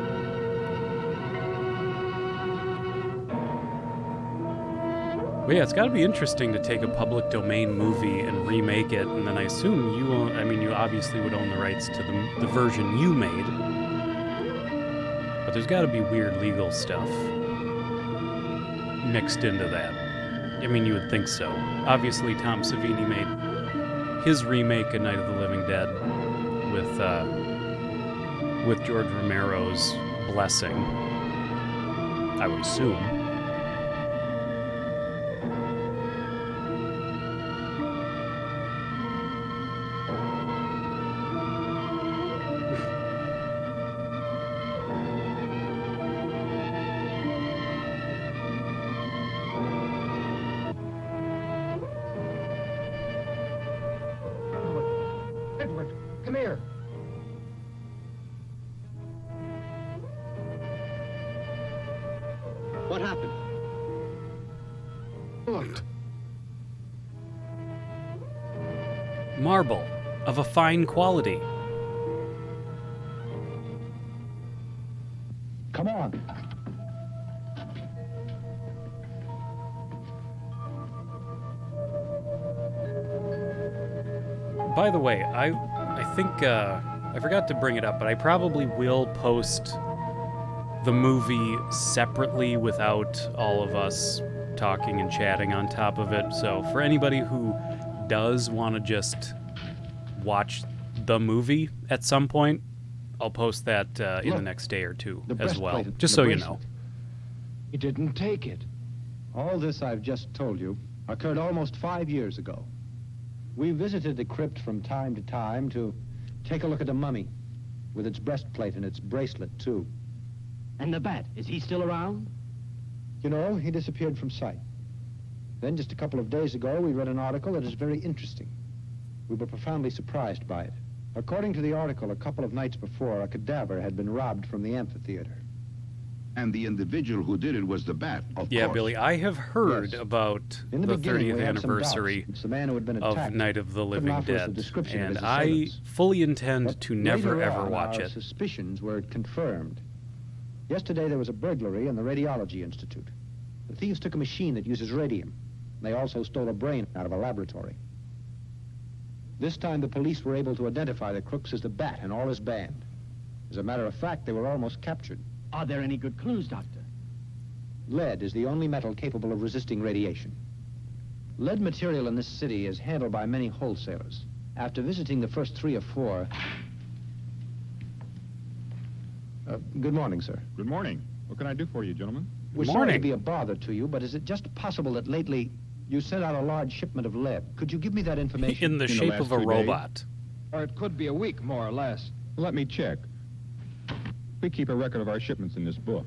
But yeah, it's got to be interesting to take a public domain movie and remake it, and then I assume you own, I mean, you obviously would own the rights to the version you made. But there's got to be weird legal stuff mixed into that. I mean, you would think so. Obviously, Tom Savini made his remake of Night of the Living Dead with George Romero's blessing, I would assume. Edward, come here. What happened? Look. Marble of a fine quality. Come on. By the way, I think I forgot to bring it up, but I probably will post the movie separately without all of us talking and chatting on top of it. So for anybody who does want to just watch the movie at some point, I'll post that in the Look, next day or two the as well, breastplate, just the so you bracelet. know. He didn't take it. All this I've just told you occurred almost 5 years ago. We visited the crypt from time to time to take a look at the mummy, with its breastplate and its bracelet, too. And the bat, is he still around? You know, he disappeared from sight. Then, just a couple of days ago, we read an article that is very interesting. We were profoundly surprised by it. According to the article, a couple of nights before, a cadaver had been robbed from the amphitheater. And the individual who did it was the bat, of Yeah, course. Billy, I have heard Yes. about In the the beginning, 30th we had some anniversary doubts. It's the man who had been of attacked. Night of the Couldn't Living offer us a Dead, description of and his I assailants. fully intend But to never later ever on, watch our it. suspicions were confirmed. Yesterday, there was a burglary in the Radiology Institute. The thieves took a machine that uses radium. They also stole a brain out of a laboratory. This time, the police were able to identify the crooks as the Bat and all his band. As a matter of fact, they were almost captured. Are there any good clues, Doctor? Lead is the only metal capable of resisting radiation. Lead material in this city is handled by many wholesalers. After visiting the first 3 or 4... good morning, sir. Good morning. What can I do for you, gentlemen? We're sorry to morning. be a bother to you, but is it just possible that lately you sent out a large shipment of lead? Could you give me that information? In the shape last of a 2 days? robot. Or it could be a week, more or less. Let me check. We keep a record of our shipments in this book.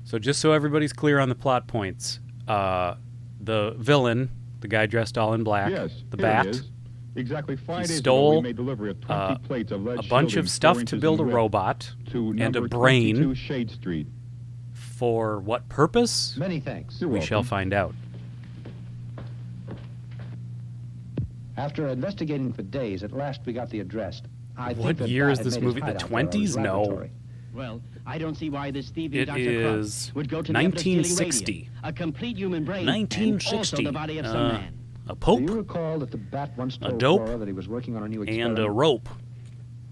So just so everybody's clear on the plot points, the villain, the guy dressed all in black, Yes, the here Bat, it is. Exactly 5 he days ago, stole we made delivery of 20 plates of lead a bunch shielding of stuff 4 to inches build a in width robot to and a number brain. 22 Shade Street. For what purpose? Many thanks. You're We shall welcome. find out. After investigating for days, at last we got the address. I think What that year Bat is had this made his movie? The hideout there, or his 20s? No. laboratory. Well, I don't see why this thieving It Dr. is Krupp would go to the effort of stealing 1960. radium, a complete human brain, and 1960. also the body of some man. A Do pope you recall that the Bat once A told dope, Flora that he was working on a new experiment? and a rope.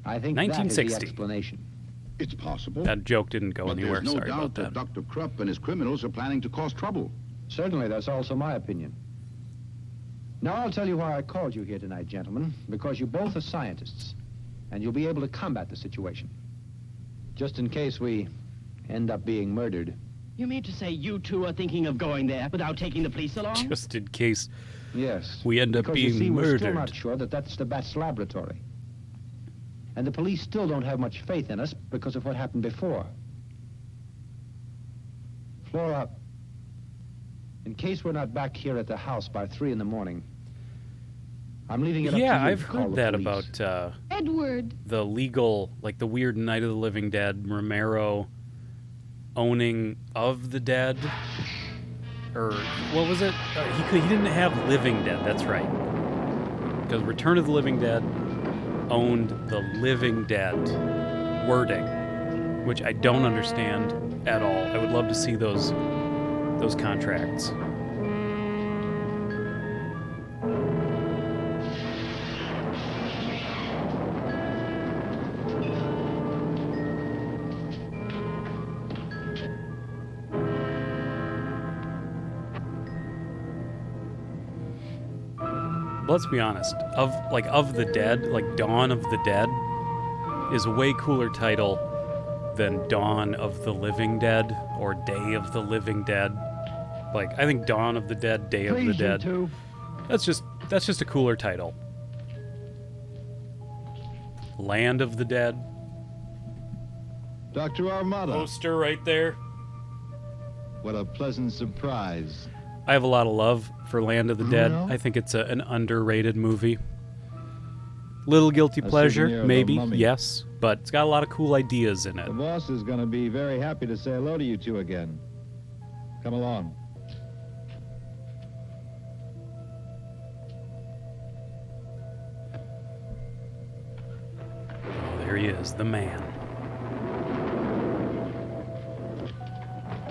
I think that is the 1960. explanation. It's possible. That joke didn't go But anywhere. there's no Sorry doubt about that that. Dr. Krupp and his criminals are planning to cause trouble. Certainly, that's also my opinion. Now, I'll tell you why I called you here tonight, gentlemen. Because you both are scientists, and you'll be able to combat the situation. Just in case we end up being murdered. You mean to say you two are thinking of going there without taking the police along? Just in case Yes. we end up Because being you see, we're still murdered. not sure that that's the Bat's laboratory. And the police still don't have much faith in us because of what happened before. Flora, in case we're not back here at the house by 3 in the morning, I'm leaving it up to you Yeah, to I've call heard the that police. about Edward. the legal, like the weird Night of the Living Dead, Romero owning of the dead. Or what was it? He didn't have Living Dead. That's right. Because Return of the Living Dead owned the Living Dead wording, which I don't understand at all. I would love to see those contracts. Let's be honest. Of the Dead, like Dawn of the Dead, is a way cooler title than Dawn of the Living Dead or Day of the Living Dead. Like, I think Dawn of the Dead, Day of the Please, you Dead. two. That's just a cooler title. Land of the Dead. Dr. Armada, Poster right there. what a pleasant surprise. I have a lot of love for Land of the Dead. yeah? I think it's an underrated movie. Little guilty A pleasure, souvenir of the maybe, mummy. yes, but it's got a lot of cool ideas in it. The boss is going to be very happy to say hello to you two again. Come along. Oh, there he is, the man.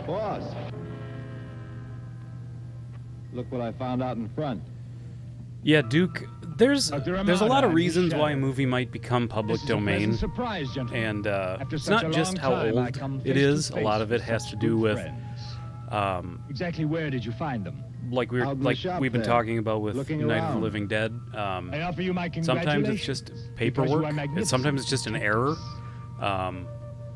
Boss! Look what I found out in front. Yeah, Duke, there's a Ramada lot of and his reasons why a shadow. movie might become public This is a domain. pleasant surprise, gentlemen. And After it's such not a just long how time, I old come it face to is. A lot face of it with has such to do good with, friends. Exactly where did you find them? like Out in the shop we've been there, talking about with looking Night of the around. Living Dead. I offer you my Sometimes it's congratulations. just because you paperwork. are magnificent. Sometimes it's just an error.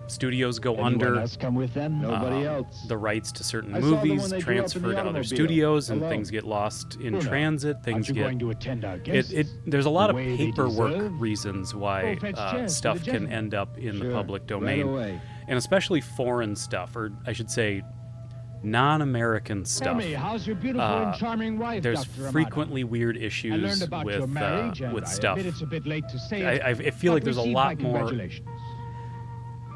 Studios go Anyone under else come with them? Nobody else. the rights to certain I saw them when movies, they grew up in the transfer to other automobile, studios, and alone. things get lost in Bruno, transit. Things Aren't you get going to attend our guests? there's a lot the of way they paperwork deserve? reasons why Go fetch chairs for stuff the can gentlemen. end up in the Sure, public right domain, away. and especially foreign stuff, or I should say non-American stuff. Tell me, how's your beautiful and charming wife, There's Dr. Amata? frequently weird I issues learned about your marriage, and with I stuff. admit it's a bit late to say it, I feel like but there's a receive lot my more congratulations.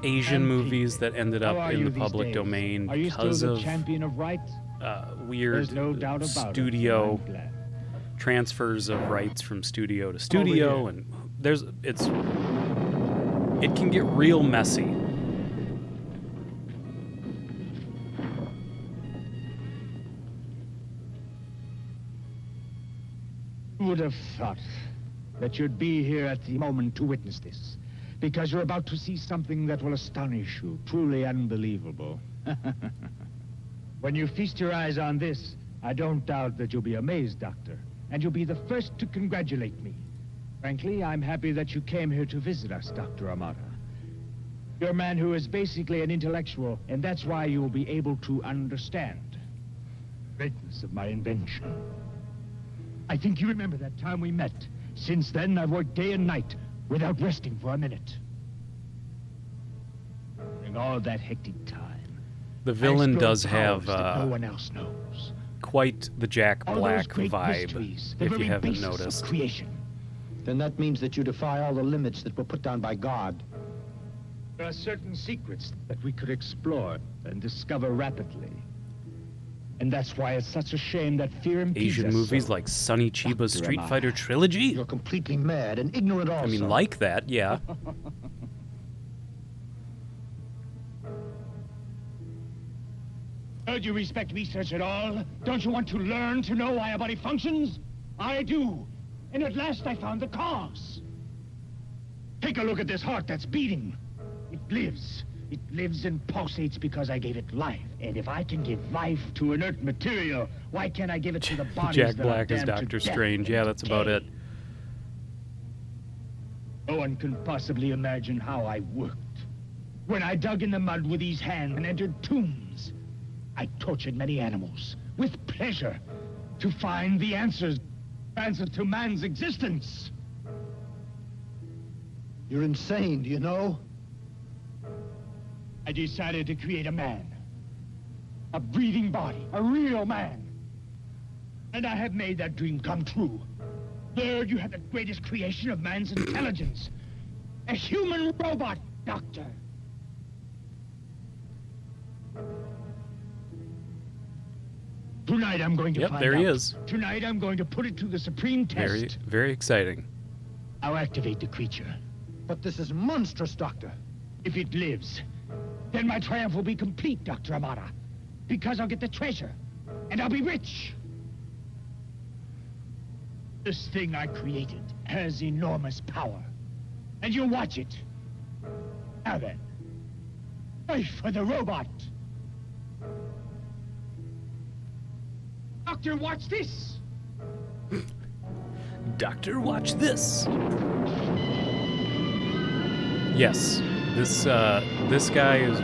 Asian And movies that ended How up are in you the these public days? domain Are you because still the of champion of right? weird There's no doubt about it, studio I'm glad. transfers of rights from studio to studio, and it can get real messy. Who would have thought that you'd be here at the moment to witness this? Because you're about to see something that will astonish you, truly unbelievable. When you feast your eyes on this, I don't doubt that you'll be amazed, Doctor, and you'll be the first to congratulate me. Frankly, I'm happy that you came here to visit us, Dr. Amata. You're a man who is basically an intellectual, and that's why you will be able to understand the greatness of my invention. I think you remember that time we met. Since then, I've worked day and night without resting for a minute. During all that hectic time, The villain does powers have that no one else knows. quite the Jack All those Black great vibe, mysteries, the if you very haven't basis of noticed. creation. Then that means that you defy all the limits that were put down by God. There are certain secrets that we could explore and discover rapidly. And that's why it's such a shame that fear impedes Asian us movies so. like Sonny Chiba's Dr. Street Amata. Fighter trilogy? You're completely mad and ignorant also. I mean, like that, yeah. Don't you respect research at all? Don't you want to learn to know why a body functions? I do. And at last I found the cause. Take a look at this heart that's beating. It lives. It lives and pulsates because I gave it life. And if I can give life to inert material, why can't I give it to the bodies Jack that are Black is damned to Doctor death Strange. and Yeah, that's about decay? it. No one can possibly imagine how I worked. When I dug in the mud with these hands and entered tombs, I tortured many animals with pleasure to find the answers to man's existence. You're insane, do you know? I decided to create a man. A breathing body, a real man. And I have made that dream come true. Third, you have the greatest creation of man's intelligence. A human robot, Doctor. Tonight I'm going to Yep, find there he out. is. Tonight I'm going to put it to the supreme test. Very, very exciting. I'll activate the creature. But this is monstrous, Doctor. If it lives, then my triumph will be complete, Dr. Amata. Because I'll get the treasure, and I'll be rich. This thing I created has enormous power, and you'll watch it. Now then, wait for the robot. Doctor, watch this. Doctor, watch this. Yes, this guy is.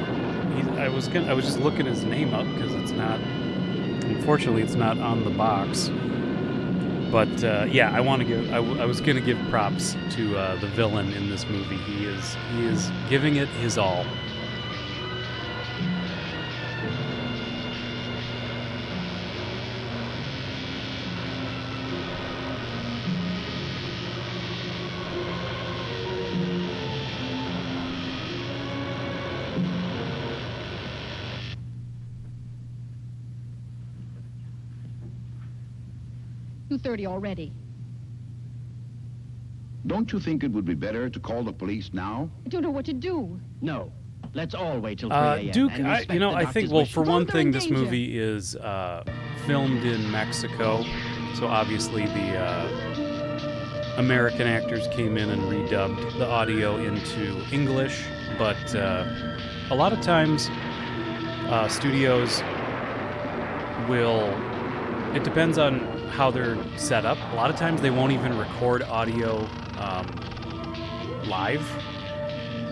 I was just looking his name up because it's not. Unfortunately, it's not on the box. But yeah, I want to give. I was gonna give props to the villain in this movie. He is giving it his all. .2:30 already. Don't you think it would be better to call the police now? I don't know what to do. No. Let's all wait till 3 a.m. Duke, and respect the I think, doctor's well, wishes. for one Both are thing, in this danger. movie is filmed in Mexico, so obviously the American actors came in and redubbed the audio into English, but a lot of times studios will, it depends on how they're set up. A lot of times they won't even record audio live,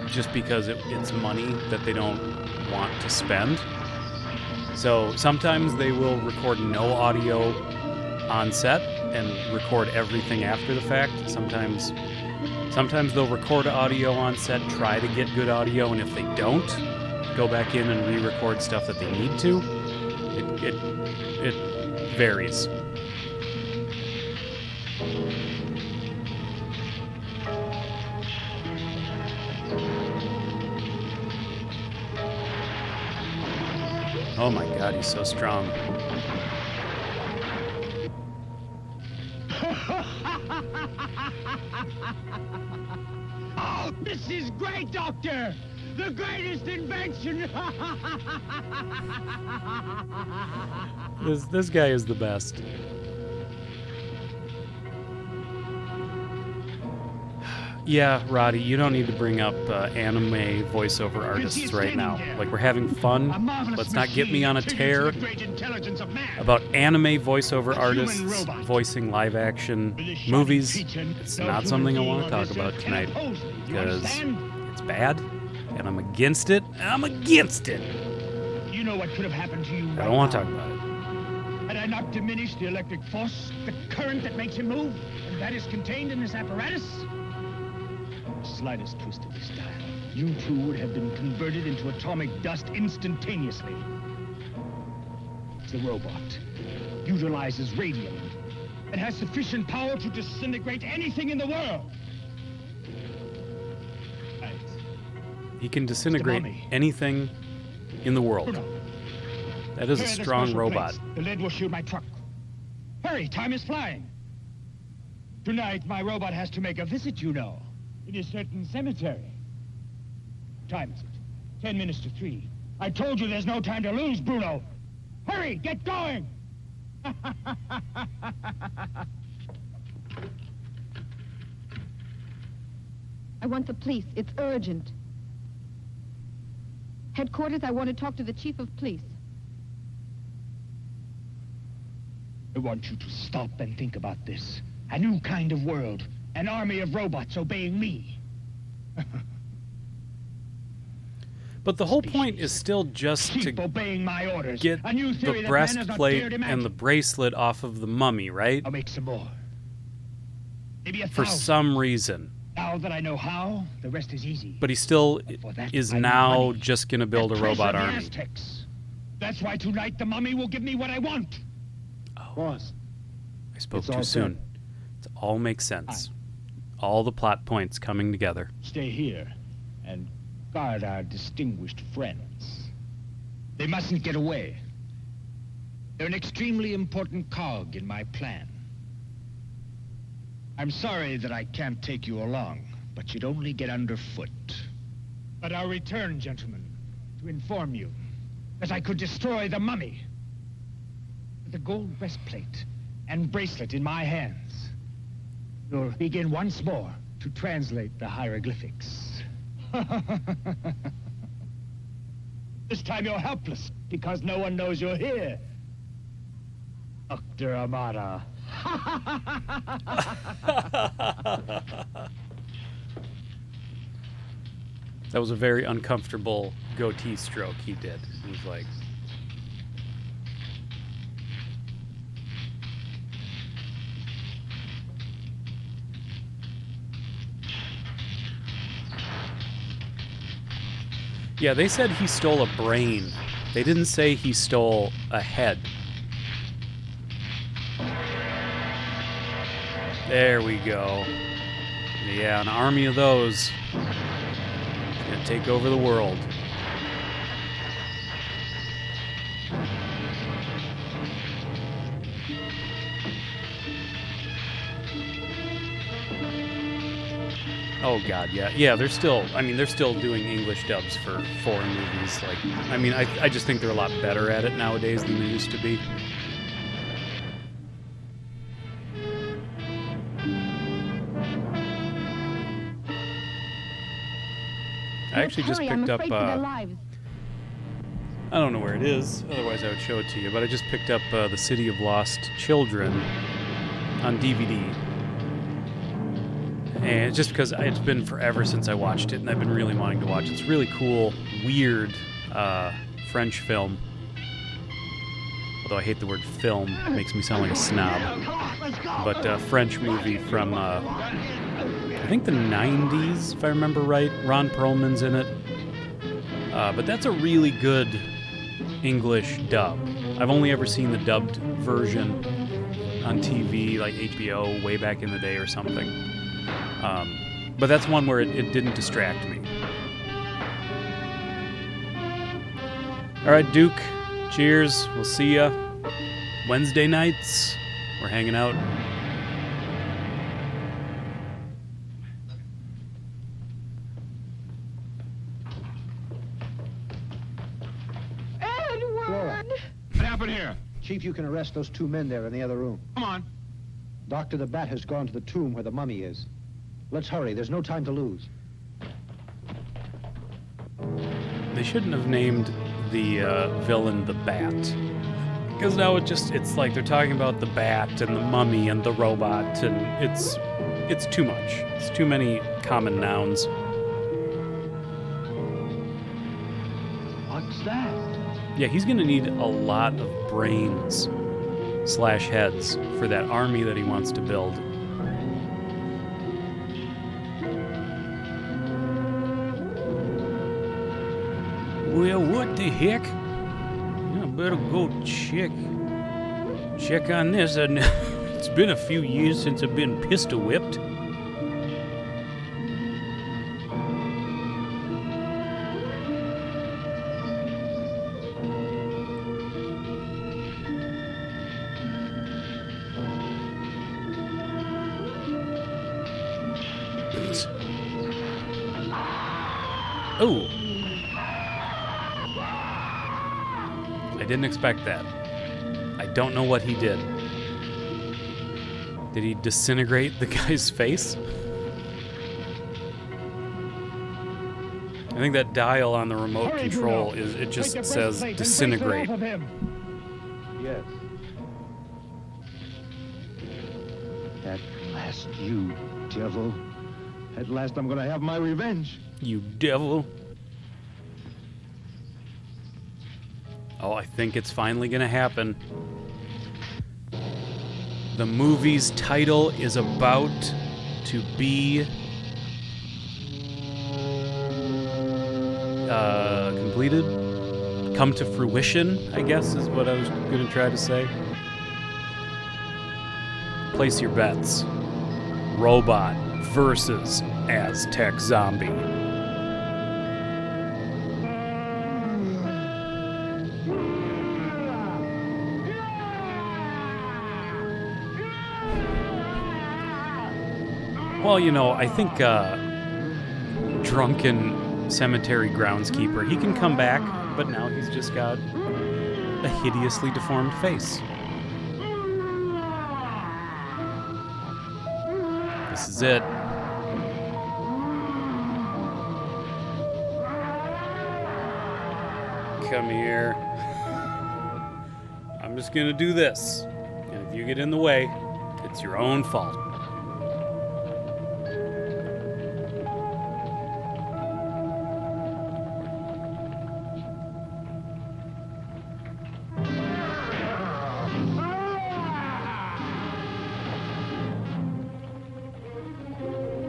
just because it's money that they don't want to spend. So sometimes they will record no audio on set and record everything after the fact. Sometimes they'll record audio on set, try to get good audio, and if they don't, go back in and re-record stuff that they need to. It varies. Oh my God, he's so strong. Oh, this is great, Doctor! The greatest invention! This guy is the best. Yeah, Roddy, you don't need to bring up anime voiceover artists right now. Like, we're having fun. Let's not get me on a tear about anime voiceover artists voicing live-action movies. It's not something I want to talk about tonight because it's bad, and I'm against it. I'm against it. You know what could have happened to you? I don't want to talk about it. Had I not diminished the electric force, the current that makes him move, and that is contained in this apparatus? Slightest twist of this dial, you two would have been converted into atomic dust instantaneously. The robot utilizes radium and has sufficient power to disintegrate anything in the world. He can disintegrate anything in the world. That is a strong robot. The lead will shoot my truck. Hurry, time is flying. Tonight, my robot has to make a visit, you know. In a certain cemetery. Time is it? 10 minutes to 3. I told you there's no time to lose, Bruno. Hurry, get going! I want the police. It's urgent. Headquarters, I want to talk to the chief of police. I want you to stop and think about this. A new kind of world. An army of robots obeying me. But the whole point is still just to obeying my orders. Get the breastplate and the bracelet off of the mummy, right? I'll make some more. Maybe For some reason. Now that I know how, the rest is easy. But he still is now just going to build a robot army. Aztecs. That's why tonight the mummy will give me what I want. Oh, boss. I spoke too soon. It all makes sense. All the plot points coming together. Stay here and guard our distinguished friends. They mustn't get away. They're an extremely important cog in my plan. I'm sorry that I can't take you along, but you'd only get underfoot. But I'll return, gentlemen, to inform you that I could destroy the mummy. With the gold breastplate and bracelet in my hands, you'll begin once more to translate the hieroglyphics. This time you're helpless, because no one knows you're here. Dr. Amara. That was a very uncomfortable goatee stroke he did. He was like... Yeah, they said he stole a brain. They didn't say he stole a head. There we go. Yeah, an army of those. Gonna take over the world. Oh god, yeah. Yeah, they're still doing English dubs for foreign movies. Like, I just think they're a lot better at it nowadays than they used to be. I actually just picked up, I don't know where it is, otherwise I would show it to you, but I just picked up The City of Lost Children on DVD. And just because it's been forever since I watched it, and I've been really wanting to watch it. It's a really cool, weird French film. Although I hate the word film, it makes me sound like a snob. But French movie from, I think the 90s, if I remember right. Ron Perlman's in it. But that's a really good English dub. I've only ever seen the dubbed version on TV, like HBO, way back in the day or something. But that's one where it didn't distract me. All right, Duke, cheers. We'll see ya Wednesday nights. We're hanging out. Flora. What happened here? Chief, you can arrest those 2 men there in the other room. Come on. Dr. the Bat has gone to the tomb where the mummy is. Let's hurry. There's no time to lose. They shouldn't have named the villain the Bat. Because now it's like they're talking about the Bat and the mummy and the robot, and it's too much. It's too many common nouns. What's that? Yeah, he's gonna need a lot of brains / heads for that army that he wants to build. Well, what the heck? I better go check on this. And it's been a few years since I've been pistol whipped. Oh. I didn't expect that. I don't know what he did. Did he disintegrate the guy's face? I think that dial on the remote control it just says disintegrate. Yes. At last, you devil. At last I'm gonna have my revenge. You devil. Oh, I think it's finally gonna happen. The movie's title is about to be completed. Come to fruition, I guess, is what I was gonna try to say. Place your bets. Robot versus Aztec zombie. Well, you know, I think drunken cemetery groundskeeper, he can come back, but now he's just got a hideously deformed face. This is it. Come here. I'm just gonna do this. And if you get in the way, it's your own fault.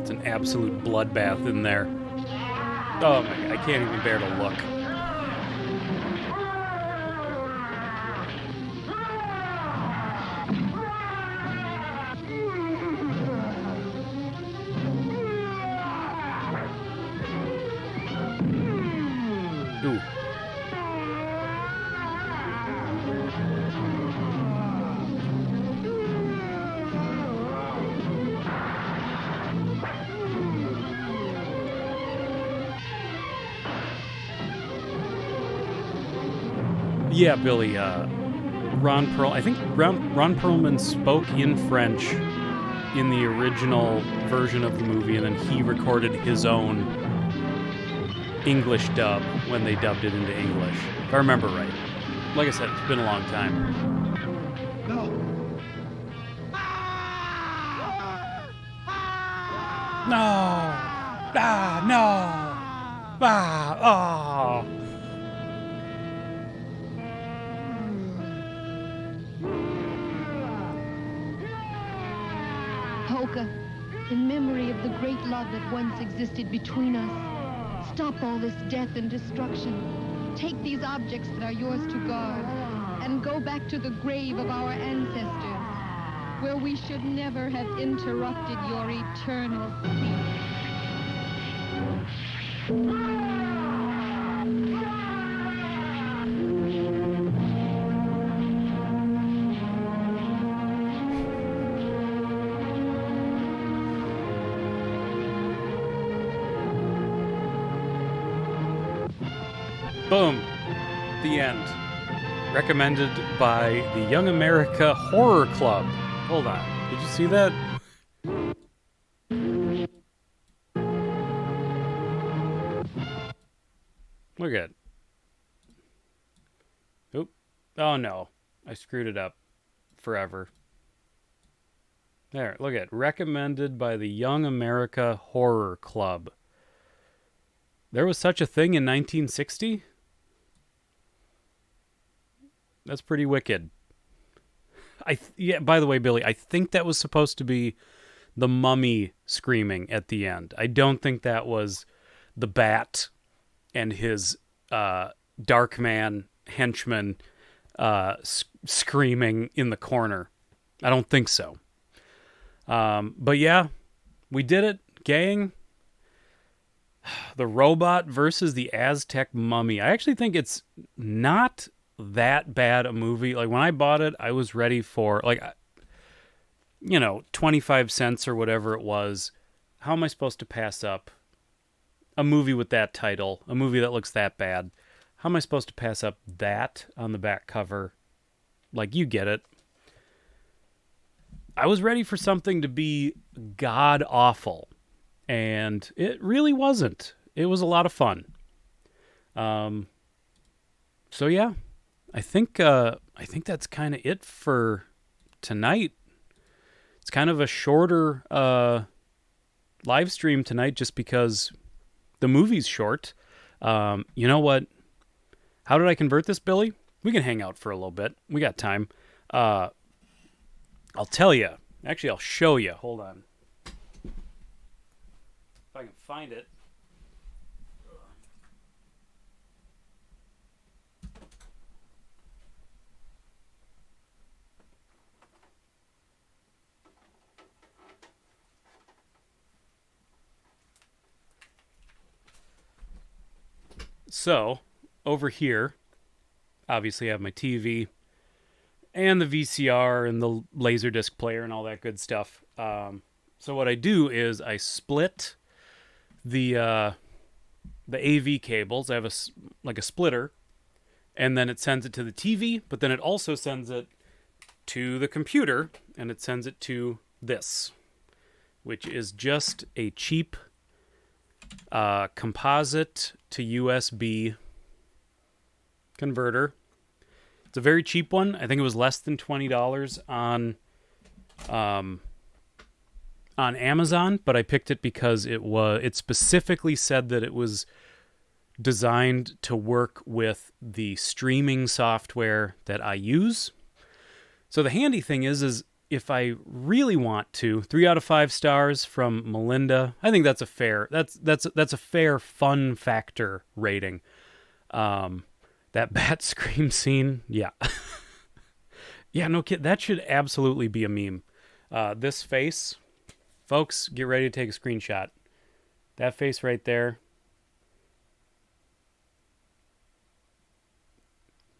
It's an absolute bloodbath in there. Oh my God, I can't even bear to look. Ooh. Yeah, Billy, Ron Perlman spoke in French in the original version of the movie, and then he recorded his own English dub when they dubbed it into English, if I remember right. Like I said, it's been a long time. No. No! Ah, no! Ah, oh! Polka, in memory of the great love that once existed between us, stop all this death and destruction. Take these objects that are yours to guard. and go back to the grave of our ancestors, where we should never have interrupted your eternal sleep. Boom. The end. Recommended by the Young America Horror Club. Hold on. Did you see that? Look at it. Oop. Oh no. I screwed it up forever. There, look at it. Recommended by the Young America Horror Club. There was such a thing in 1960? That's pretty wicked. Yeah, by the way, Billy, I think that was supposed to be the mummy screaming at the end. I don't think that was the bat and his dark man henchman screaming in the corner. I don't think so. But yeah, we did it, gang. The Robot versus the Aztec Mummy. I actually think it's not that bad a movie. Like, when I bought it, I was ready for, 25 cents or whatever it was. How am I supposed to pass up a movie with that title, a movie that looks that bad? How am I supposed to pass up that on the back cover? Like, you get it. I was ready for something to be god-awful, and it really wasn't. It was a lot of fun. So yeah, I think that's kind of it for tonight. It's kind of a shorter live stream tonight, just because the movie's short. You know what? How did I convert this, Billy? We can hang out for a little bit. We got time. I'll tell you. Actually, I'll show you. Hold on. If I can find it. So, over here, obviously I have my TV and the VCR and the Laserdisc player and all that good stuff. So what I do is I split the AV cables. I have a splitter, and then it sends it to the TV, but then it also sends it to the computer, and it sends it to this, which is just a cheap composite to USB converter. It's a very cheap one. I think it was less than $20 on Amazon, but I picked it because it specifically said that it was designed to work with the streaming software that I use. So the handy thing is if I really want to, 3 out of 5 stars from Melinda. I think that's a fair fun factor rating. That bat scream scene, yeah. Yeah, no kid, that should absolutely be a meme. This face, folks, get ready to take a screenshot. That face right there.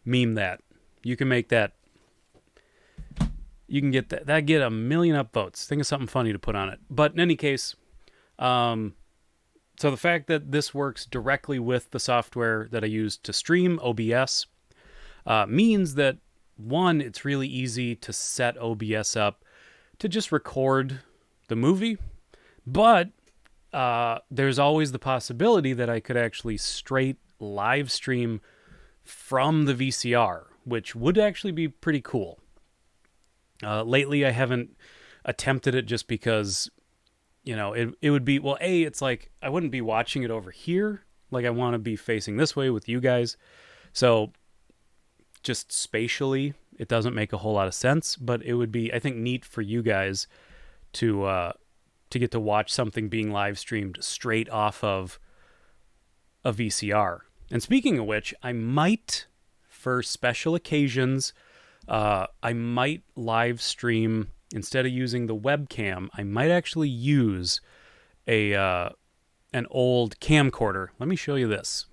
Meme that. You can make that. You can get that get 1 million upvotes. Think of something funny to put on it. But in any case, so the fact that this works directly with the software that I use to stream, OBS, means that, one, it's really easy to set OBS up to just record the movie, but there's always the possibility that I could actually straight live stream from the VCR, which would actually be pretty cool. Lately, I haven't attempted it just because, it would be, well, it's like I wouldn't be watching it over here. Like, I want to be facing this way with you guys. So just spatially, it doesn't make a whole lot of sense, but it would be, I think, neat for you guys to get to watch something being live streamed straight off of a VCR. And speaking of which, I might for special occasions, I might live stream, instead of using the webcam, I might actually use an old camcorder. Let me show you this.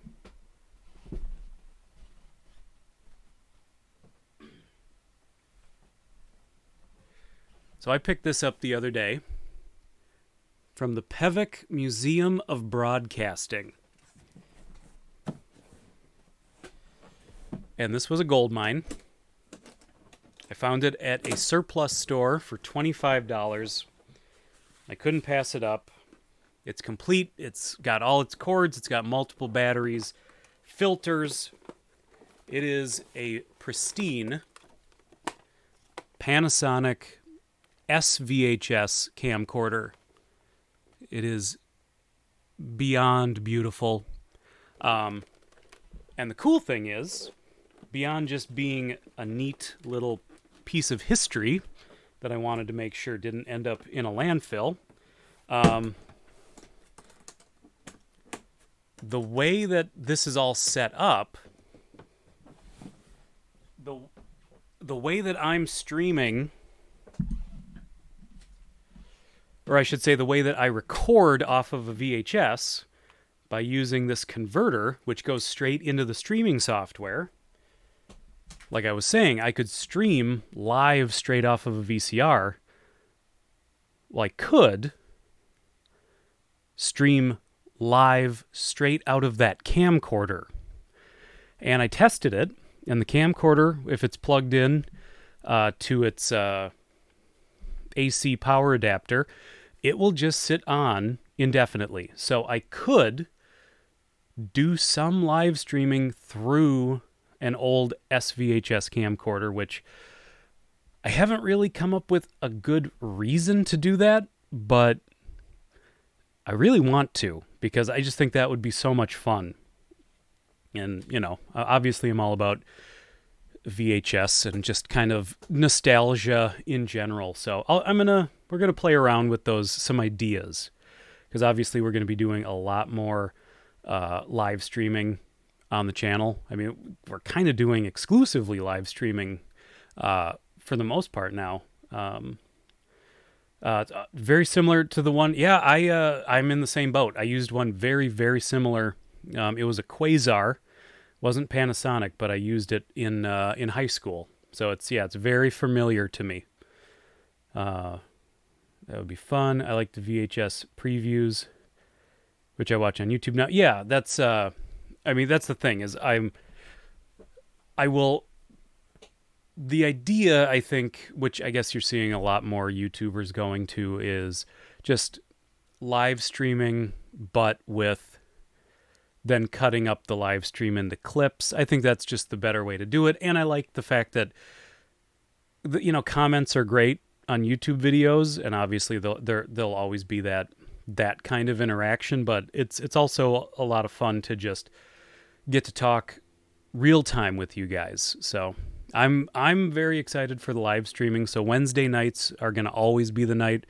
So I picked this up the other day from the Pevic Museum of Broadcasting. And this was a gold mine. I found it at a surplus store for $25. I couldn't pass it up. It's complete. It's got all its cords. It's got multiple batteries, filters. It is a pristine Panasonic SVHS camcorder. It is beyond beautiful. And the cool thing is, beyond just being a neat little piece of history that I wanted to make sure didn't end up in a landfill, the way that this is all set up, the way that I'm streaming, or I should say the way that I record off of a VHS by using this converter, which goes straight into the streaming software. Like I was saying, I could stream live straight off of a VCR. Well, I could stream live straight out of that camcorder. And I tested it, and the camcorder, if it's plugged in to its AC power adapter, it will just sit on indefinitely. So I could do some live streaming through an old SVHS camcorder, which I haven't really come up with a good reason to do that, but I really want to, because I just think that would be so much fun. And, you know, obviously I'm all about VHS and just kind of nostalgia in general. So we're gonna play around with some ideas, because obviously we're gonna be doing a lot more live streaming on the channel. I mean, we're kind of doing exclusively live streaming for the most part now. Very similar to the one. Yeah, I'm in the same boat. I used one very, very similar. It was a Quasar. Wasn't Panasonic, but I used it in high school. So it's very familiar to me. That would be fun. I like the VHS previews, which I watch on YouTube now. Yeah, that's that's the thing, is the idea, I think, which I guess you're seeing a lot more YouTubers going to, is just live streaming, but with then cutting up the live stream into clips. I think that's just the better way to do it. And I like the fact that, comments are great on YouTube videos, and obviously there'll always be that kind of interaction, but it's also a lot of fun to just get to talk real time with you guys. So I'm very excited for the live streaming. So Wednesday nights are going to always be the night.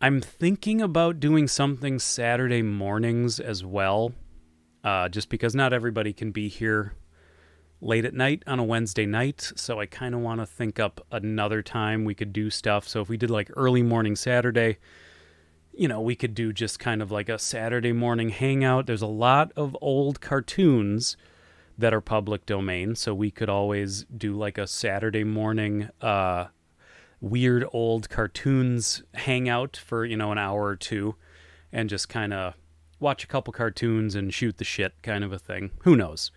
I'm thinking about doing something Saturday mornings as well, just because not everybody can be here late at night on a Wednesday night. So I kind of want to think up another time we could do stuff. So if we did like early morning Saturday, we could do just kind of like a Saturday morning hangout. There's a lot of old cartoons that are public domain, so we could always do like a Saturday morning weird old cartoons hangout for, an hour or two, and just kind of watch a couple cartoons and shoot the shit kind of a thing. Who knows?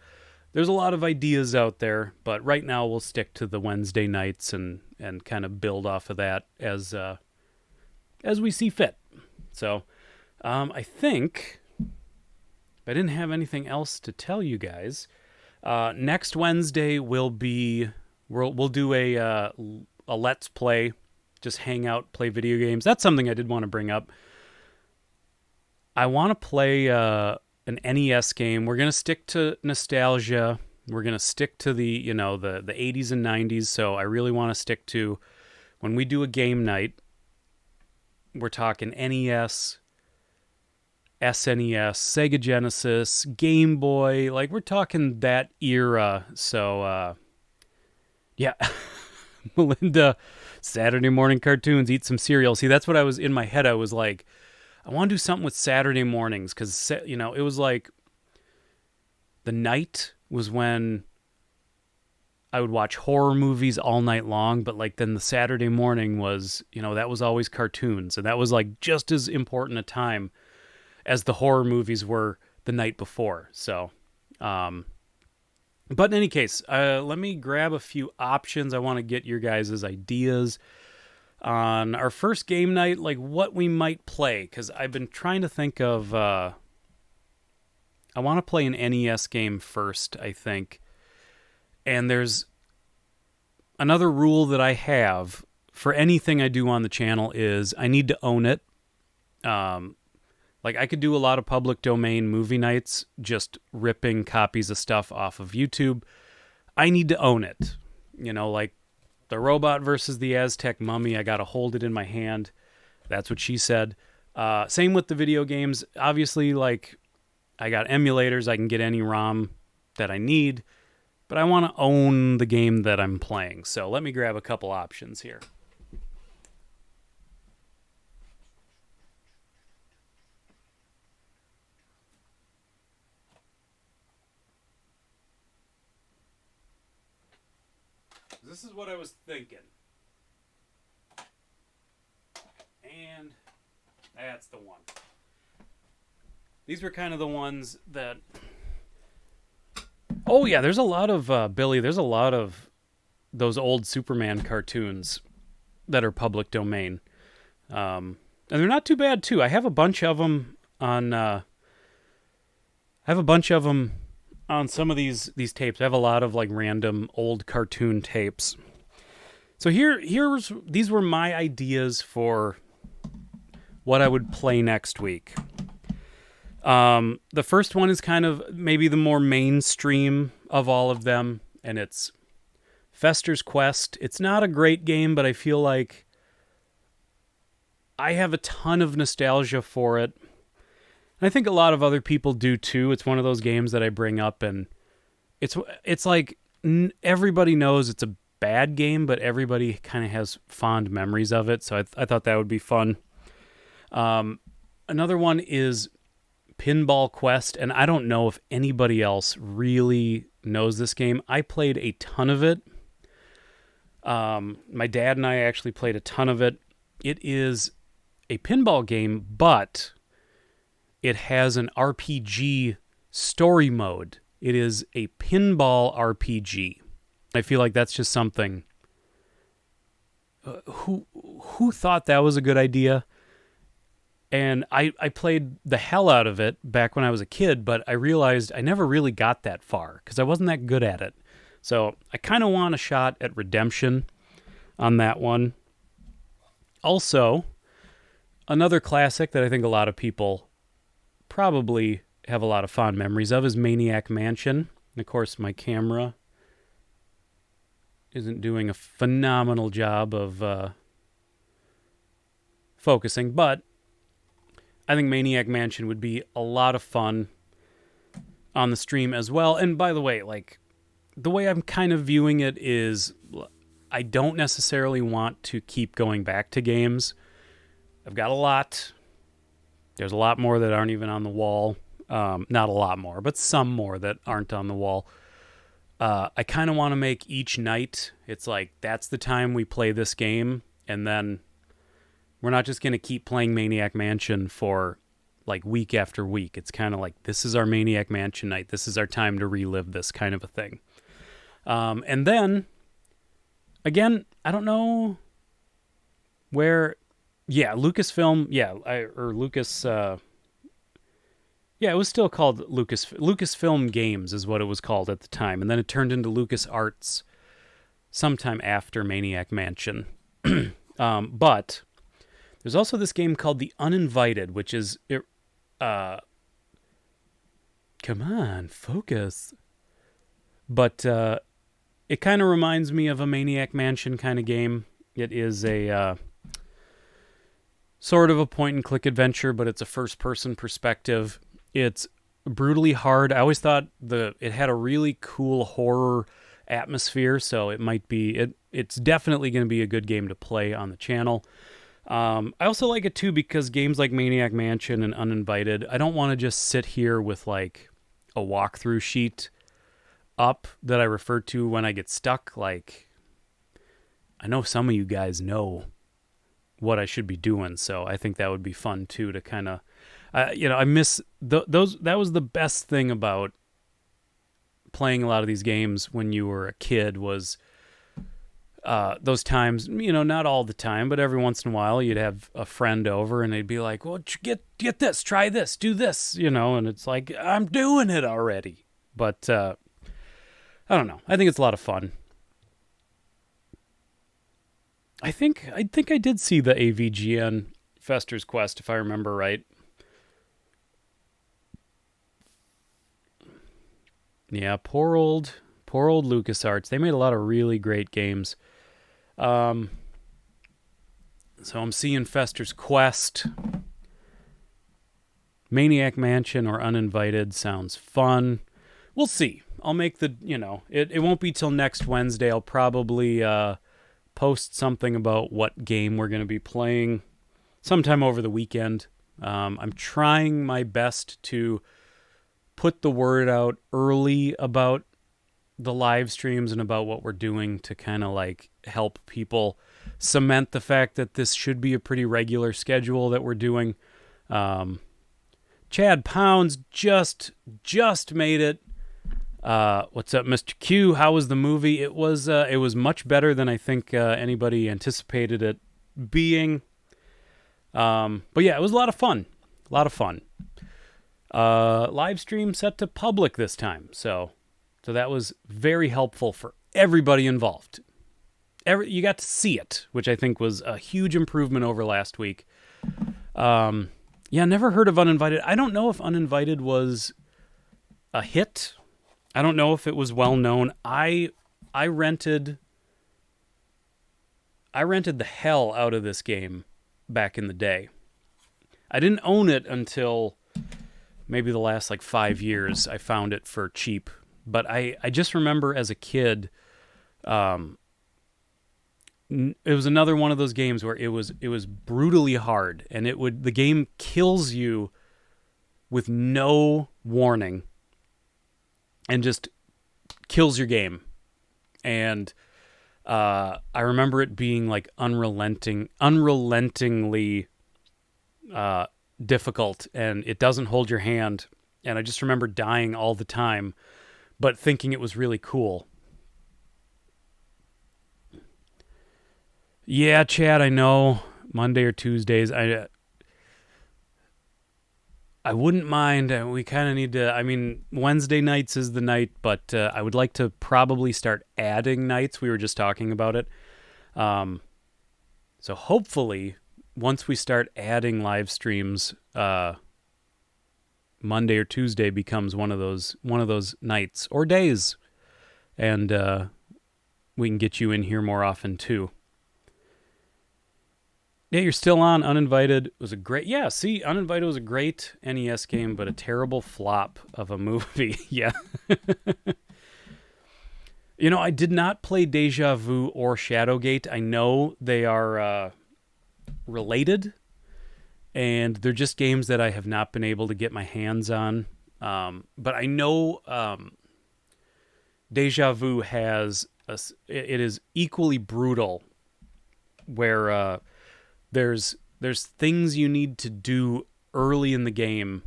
There's a lot of ideas out there, but right now we'll stick to the Wednesday nights and kind of build off of that as we see fit. So I think if I didn't have anything else to tell you guys, next Wednesday we'll do a Let's Play, just hang out, play video games. That's something I did want to bring up. I want to play an NES game. We're going to stick to nostalgia. We're going to stick to the 80s and 90s. So I really want to stick to, when we do a game night, we're talking NES, SNES, Sega Genesis, Game Boy. Like, we're talking that era. So, yeah. Melinda, Saturday morning cartoons, eat some cereal. See, that's what I was in my head. I was like, I want to do something with Saturday mornings because, you know, it was like the night was when I would watch horror movies all night long, but like then the Saturday morning was, you know, that was always cartoons, and that was like just as important a time as the horror movies were the night before. So, but in any case, let me grab a few options. I want to get your guys' ideas on our first game night, like what we might play, because I've been trying to think of, I want to play an NES game first, I think. And there's another rule that I have for anything I do on the channel is I need to own it. Like, I could do a lot of public domain movie nights, just ripping copies of stuff off of YouTube. I need to own it. You know, like the robot versus the Aztec Mummy, I got to hold it in my hand. That's what she said. Same with the video games. Obviously, like, I got emulators. I can get any ROM that I need, but I want to own the game that I'm playing. So let me grab a couple options here. This is what I was thinking. And that's the one. These were kind of the ones that... Oh, yeah, there's a lot of, Billy, there's a lot of those old Superman cartoons that are public domain. And they're not too bad, too. I have a bunch of them on... on some of these tapes. I have a lot of like random old cartoon tapes. So these were my ideas for what I would play next week. The first one is kind of maybe the more mainstream of all of them, and it's Fester's Quest. It's not a great game, but I feel like I have a ton of nostalgia for it. And I think a lot of other people do too. It's one of those games that I bring up, and it's like everybody knows it's a bad game, but everybody kind of has fond memories of it. So I thought that would be fun. Another one is Pinball Quest, and I don't know if anybody else really knows this game. I played a ton of it. My dad and I actually played a ton of it. It is a pinball game, but it has an RPG story mode. It is a pinball RPG. I feel like that's just something. Who thought that was a good idea? And I played the hell out of it back when I was a kid, but I realized I never really got that far because I wasn't that good at it. So I kind of want a shot at redemption on that one. Also, another classic that I think a lot of people probably have a lot of fond memories of is Maniac Mansion. And of course, my camera isn't doing a phenomenal job of focusing, but I think Maniac Mansion would be a lot of fun on the stream as well. And by the way, like, the way I'm kind of viewing it is I don't necessarily want to keep going back to games. I've got a lot. There's a lot more that aren't even on the wall. Not a lot more, but some more that aren't on the wall. I kind of want to make each night, it's like, that's the time we play this game, and then we're not just going to keep playing Maniac Mansion for like week after week. It's kind of like, this is our Maniac Mansion night. This is our time to relive this kind of a thing. And then, again, I don't know where... Yeah, Lucasfilm, it was still called Lucasfilm Games is what it was called at the time, and then it turned into LucasArts sometime after Maniac Mansion. But there's also this game called The Uninvited, which is... come on, focus. But it kind of reminds me of a Maniac Mansion kind of game. It is a... sort of a point-and-click adventure, but it's a first-person perspective. It's brutally hard. I always thought it had a really cool horror atmosphere, so it might be... It's definitely going to be a good game to play on the channel. I also like it, too, because games like Maniac Mansion and Uninvited, I don't want to just sit here with, like, a walkthrough sheet up that I refer to when I get stuck. Like, I know some of you guys know what I should be doing, so I think that would be fun too to kind of I miss those. That was the best thing about playing a lot of these games when you were a kid, was those times, not all the time, but every once in a while you'd have a friend over and they'd be like, well, get this, try this, do this, and it's like, I'm doing it already. But I don't know, I think it's a lot of fun. I think I did see the AVGN Fester's Quest, if I remember right. Yeah, poor old LucasArts. They made a lot of really great games. So I'm seeing Fester's Quest. Maniac Mansion or Uninvited sounds fun. We'll see. I'll make it won't be till next Wednesday. I'll probably post something about what game we're going to be playing sometime over the weekend. I'm trying my best to put the word out early about the live streams and about what we're doing to kind of like help people cement the fact that this should be a pretty regular schedule that we're doing. Chad Pounds just made it. What's up, Mr. Q? How was the movie? It was much better than I think anybody anticipated it being. But yeah, it was a lot of fun. Live stream set to public this time, so that was very helpful for everybody involved. You got to see it, which I think was a huge improvement over last week. Yeah, never heard of Uninvited. I don't know if Uninvited was a hit. I don't know if it was well known. I rented the hell out of this game back in the day. I didn't own it until maybe the last 5 years. I found it for cheap. But I just remember as a kid, it was another one of those games where it was brutally hard, and the game kills you with no warning and just kills your game. And I remember it being unrelentingly difficult, and it doesn't hold your hand. And I just remember dying all the time, but thinking it was really cool. Yeah, Chad, I know. Monday or Tuesdays. I wouldn't mind. We kind of need to... Wednesday nights is the night, but I would like to probably start adding nights. We were just talking about it. So hopefully, once we start adding live streams, Monday or Tuesday becomes one of those nights or days, and we can get you in here more often too. Yeah, you're still on. Uninvited was a great... Yeah, see, Uninvited was a great NES game, but a terrible flop of a movie. Yeah. I did not play Deja Vu or Shadowgate. I know they are related, and they're just games that I have not been able to get my hands on. But I know Deja Vu it is equally brutal, where there's things you need to do early in the game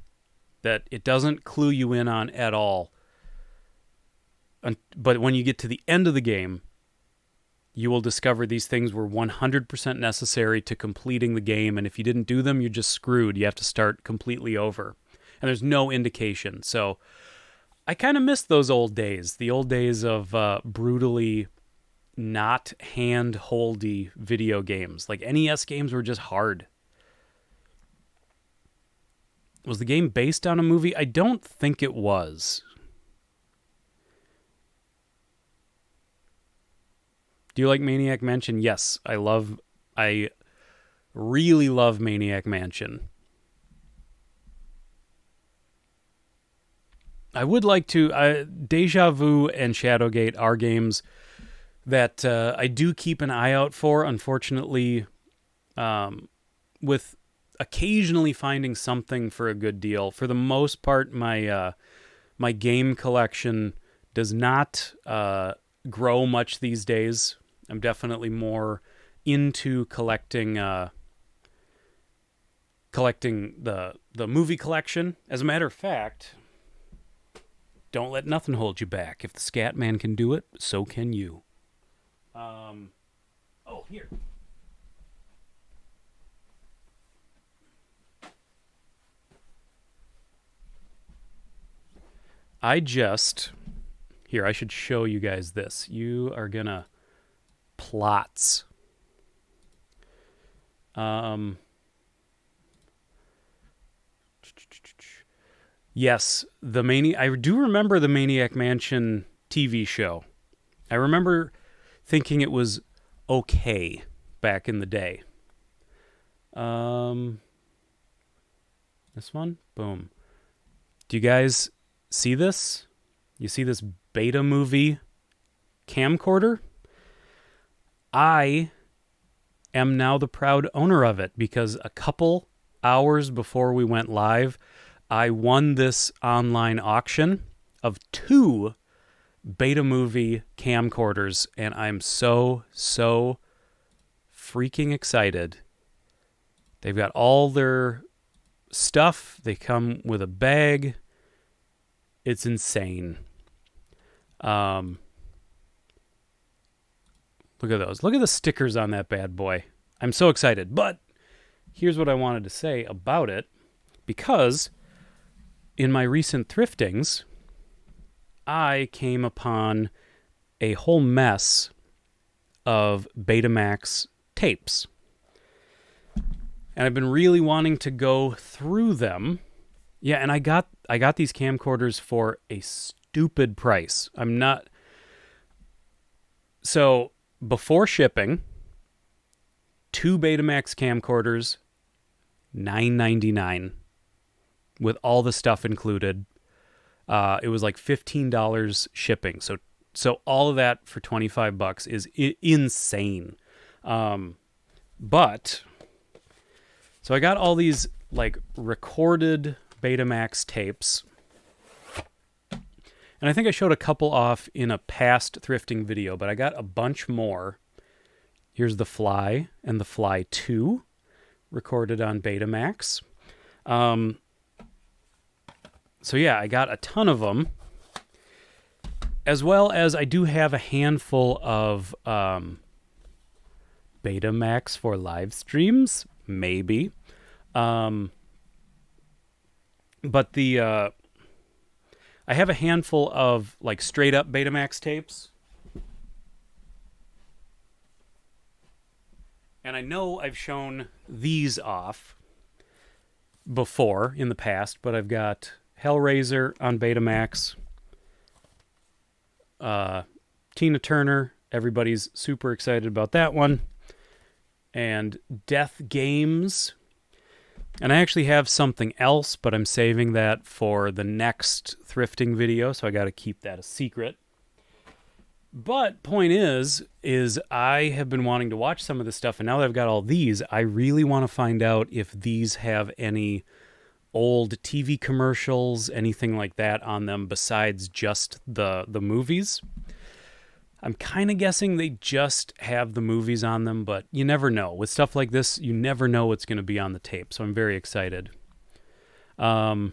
that it doesn't clue you in on at all. But when you get to the end of the game, you will discover these things were 100% necessary to completing the game, and if you didn't do them, you're just screwed. You have to start completely over. And there's no indication. So I kind of miss those old days, the old days of brutally not hand-holdy video games. NES games were just hard. Was the game based on a movie? I don't think it was. Do you like Maniac Mansion? Yes, I Really love Maniac Mansion. I would like to... Deja Vu and Shadowgate are games that I do keep an eye out for. Unfortunately, with occasionally finding something for a good deal. For the most part, my game collection does not grow much these days. I'm definitely more into collecting the movie collection. As a matter of fact, don't let nothing hold you back. If the Scat Man can do it, so can you. Here. I should show you guys this. You are gonna plots. Yes, I do remember the Maniac Mansion TV show. I remember thinking it was okay back in the day. This one? Boom. Do you guys see this? You see this beta movie camcorder? I am now the proud owner of it because a couple hours before we went live, I won this online auction of 2 beta movie camcorders, and I'm so freaking excited. They've got all their stuff. They come with a bag. It's insane. Look at those. Look at the stickers on that bad boy. I'm so excited. But here's what I wanted to say about it. Because in my recent thriftings, I came upon a whole mess of Betamax tapes. And I've been really wanting to go through them. Yeah, and I got these camcorders for a stupid price. So before shipping, 2 Betamax camcorders, $9.99 with all the stuff included. It was like $15 shipping. So all of that for $25 is insane. But so I got all these like recorded Betamax tapes. And I think I showed a couple off in a past thrifting video, but I got a bunch more. Here's The Fly and The Fly 2 recorded on Betamax. So yeah, I got a ton of them. As well as I do have a handful of Betamax for live streams, maybe. But I have a handful of like straight up Betamax tapes. And I know I've shown these off before in the past, but I've got Hellraiser on Betamax. Tina Turner, everybody's super excited about that one. And Death Games. And I actually have something else, but I'm saving that for the next thrifting video, so I got to keep that a secret. But point is I have been wanting to watch some of this stuff, and now that I've got all these, I really want to find out if these have any old TV commercials, anything like that on them besides just the movies. I'm kind of guessing they just have the movies on them, but you never know. With stuff like this, you never know what's going to be on the tape, so I'm very excited. Chad,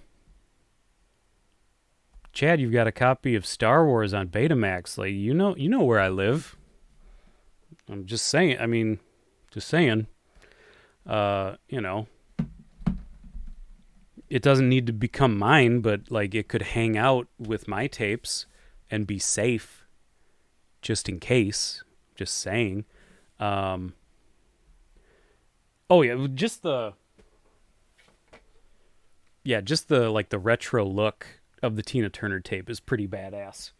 you've got a copy of Star Wars on Betamax. Like, you know where I live. I'm just saying. I mean, just saying. It doesn't need to become mine, but like it could hang out with my tapes and be safe, just in case. Just saying. Oh yeah, just the like the retro look of the Tina Turner tape is pretty badass.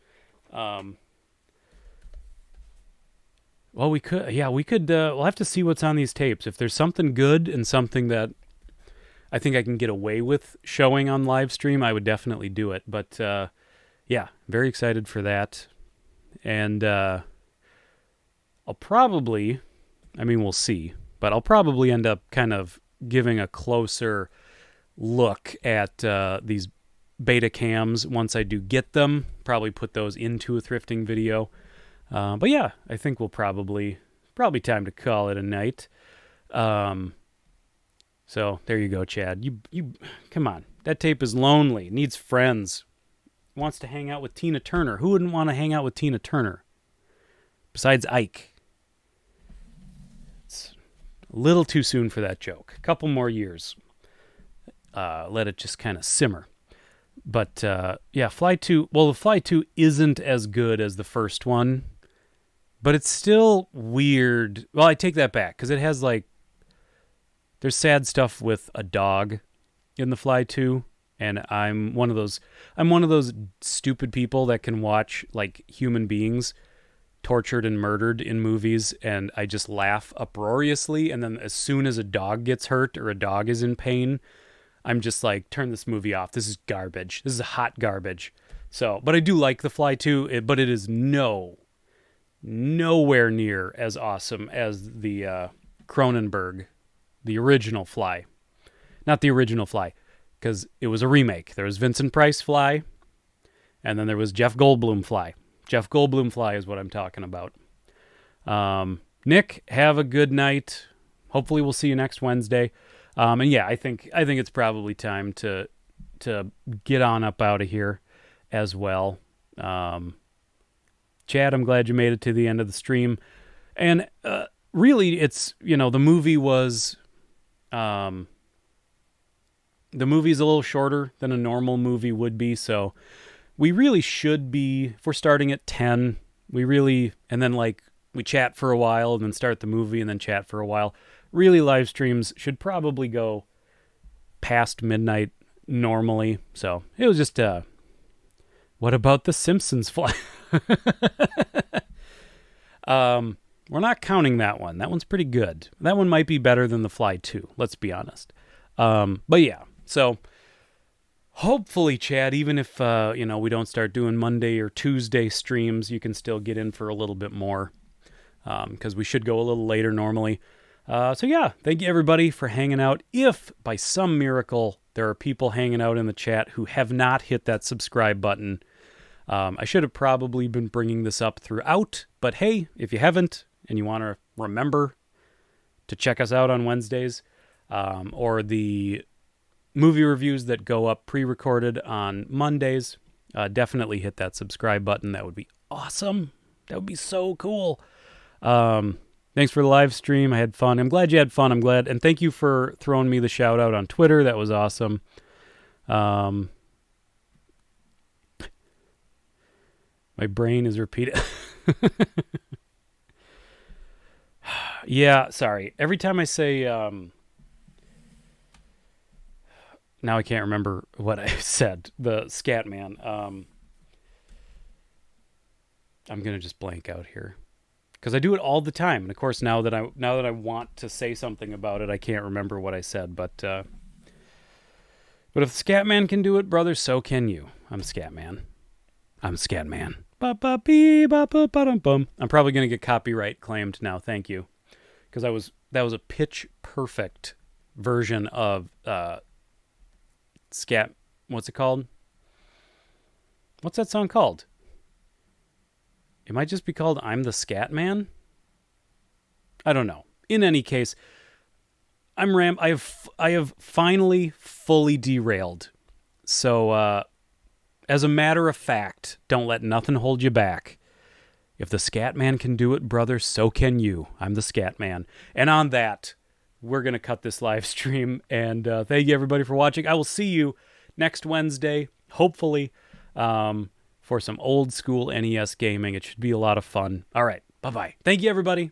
Well, we could. Yeah, we could. We'll have to see what's on these tapes. If there's something good and something that I think I can get away with showing on live stream, I would definitely do it. But yeah, very excited for that. And I'll probably, I mean, we'll see, but I'll probably end up kind of giving a closer look at these beta cams once I do get them. Probably put those into a thrifting video. But yeah, I think we'll probably time to call it a night. So there you go, Chad. You come on. That tape is lonely. It needs friends. It wants to hang out with Tina Turner. Who wouldn't want to hang out with Tina Turner? Besides Ike. It's a little too soon for that joke. A couple more years. Let it just kind of simmer. But yeah, Fly 2, well, the Fly 2 isn't as good as the first one, but it's still weird. Well, I take that back, because it has, like, there's sad stuff with a dog in the Fly 2, and I'm one of those stupid people that can watch, like, human beings tortured and murdered in movies, and I just laugh uproariously, and then as soon as a dog gets hurt or a dog is in pain, I'm just like, turn this movie off. This is garbage. This is hot garbage. So, but I do like The Fly 2, but it is nowhere near as awesome as the Cronenberg, the original Fly. Not the original Fly, because it was a remake. There was Vincent Price Fly, and then there was Jeff Goldblum Fly. Jeff Goldblum Fly is what I'm talking about. Nick, have a good night. Hopefully we'll see you next Wednesday. And yeah, I think it's probably time to get on up out of here as well. Chad, I'm glad you made it to the end of the stream. And really, it's, the movie's a little shorter than a normal movie would be, so we really should be, if we're starting at 10, and then like we chat for a while and then start the movie and then chat for a while. Really, live streams should probably go past midnight normally. So it was just, what about the Simpsons Fly? We're not counting that one. That one's pretty good. That one might be better than the Fly 2, let's be honest. But yeah, so hopefully, Chad, even if, we don't start doing Monday or Tuesday streams, you can still get in for a little bit more, because we should go a little later normally. So yeah, thank you everybody for hanging out. If by some miracle there are people hanging out in the chat who have not hit that subscribe button, I should have probably been bringing this up throughout, but hey, if you haven't and you want to remember to check us out on Wednesdays, or the movie reviews that go up pre-recorded on Mondays, definitely hit that subscribe button. That would be awesome. That would be so cool. Thanks for the live stream. I had fun. I'm glad you had fun. I'm glad. And thank you for throwing me the shout out on Twitter. That was awesome. My brain is repeating. Yeah, sorry. Every time I say, now I can't remember what I said. The Scat Man. I'm going to just blank out here. Because I do it all the time, and of course, now that I want to say something about it, I can't remember what I said. But if Scatman can do it, brother, so can you. I'm Scatman. I'm Scatman. I'm probably gonna get copyright claimed now. Thank you, because that was a pitch perfect version of Scat. What's it called? What's that song called? It might just be called I'm the Scat Man. I don't know. In any case, I have finally fully derailed. So, as a matter of fact, don't let nothing hold you back. If the Scat Man can do it, brother, so can you. I'm the Scat Man. And on that, we're going to cut this live stream. And thank you, everybody, for watching. I will see you next Wednesday, hopefully, for some old school NES gaming. It should be a lot of fun. All right. Bye-bye. Thank you, everybody.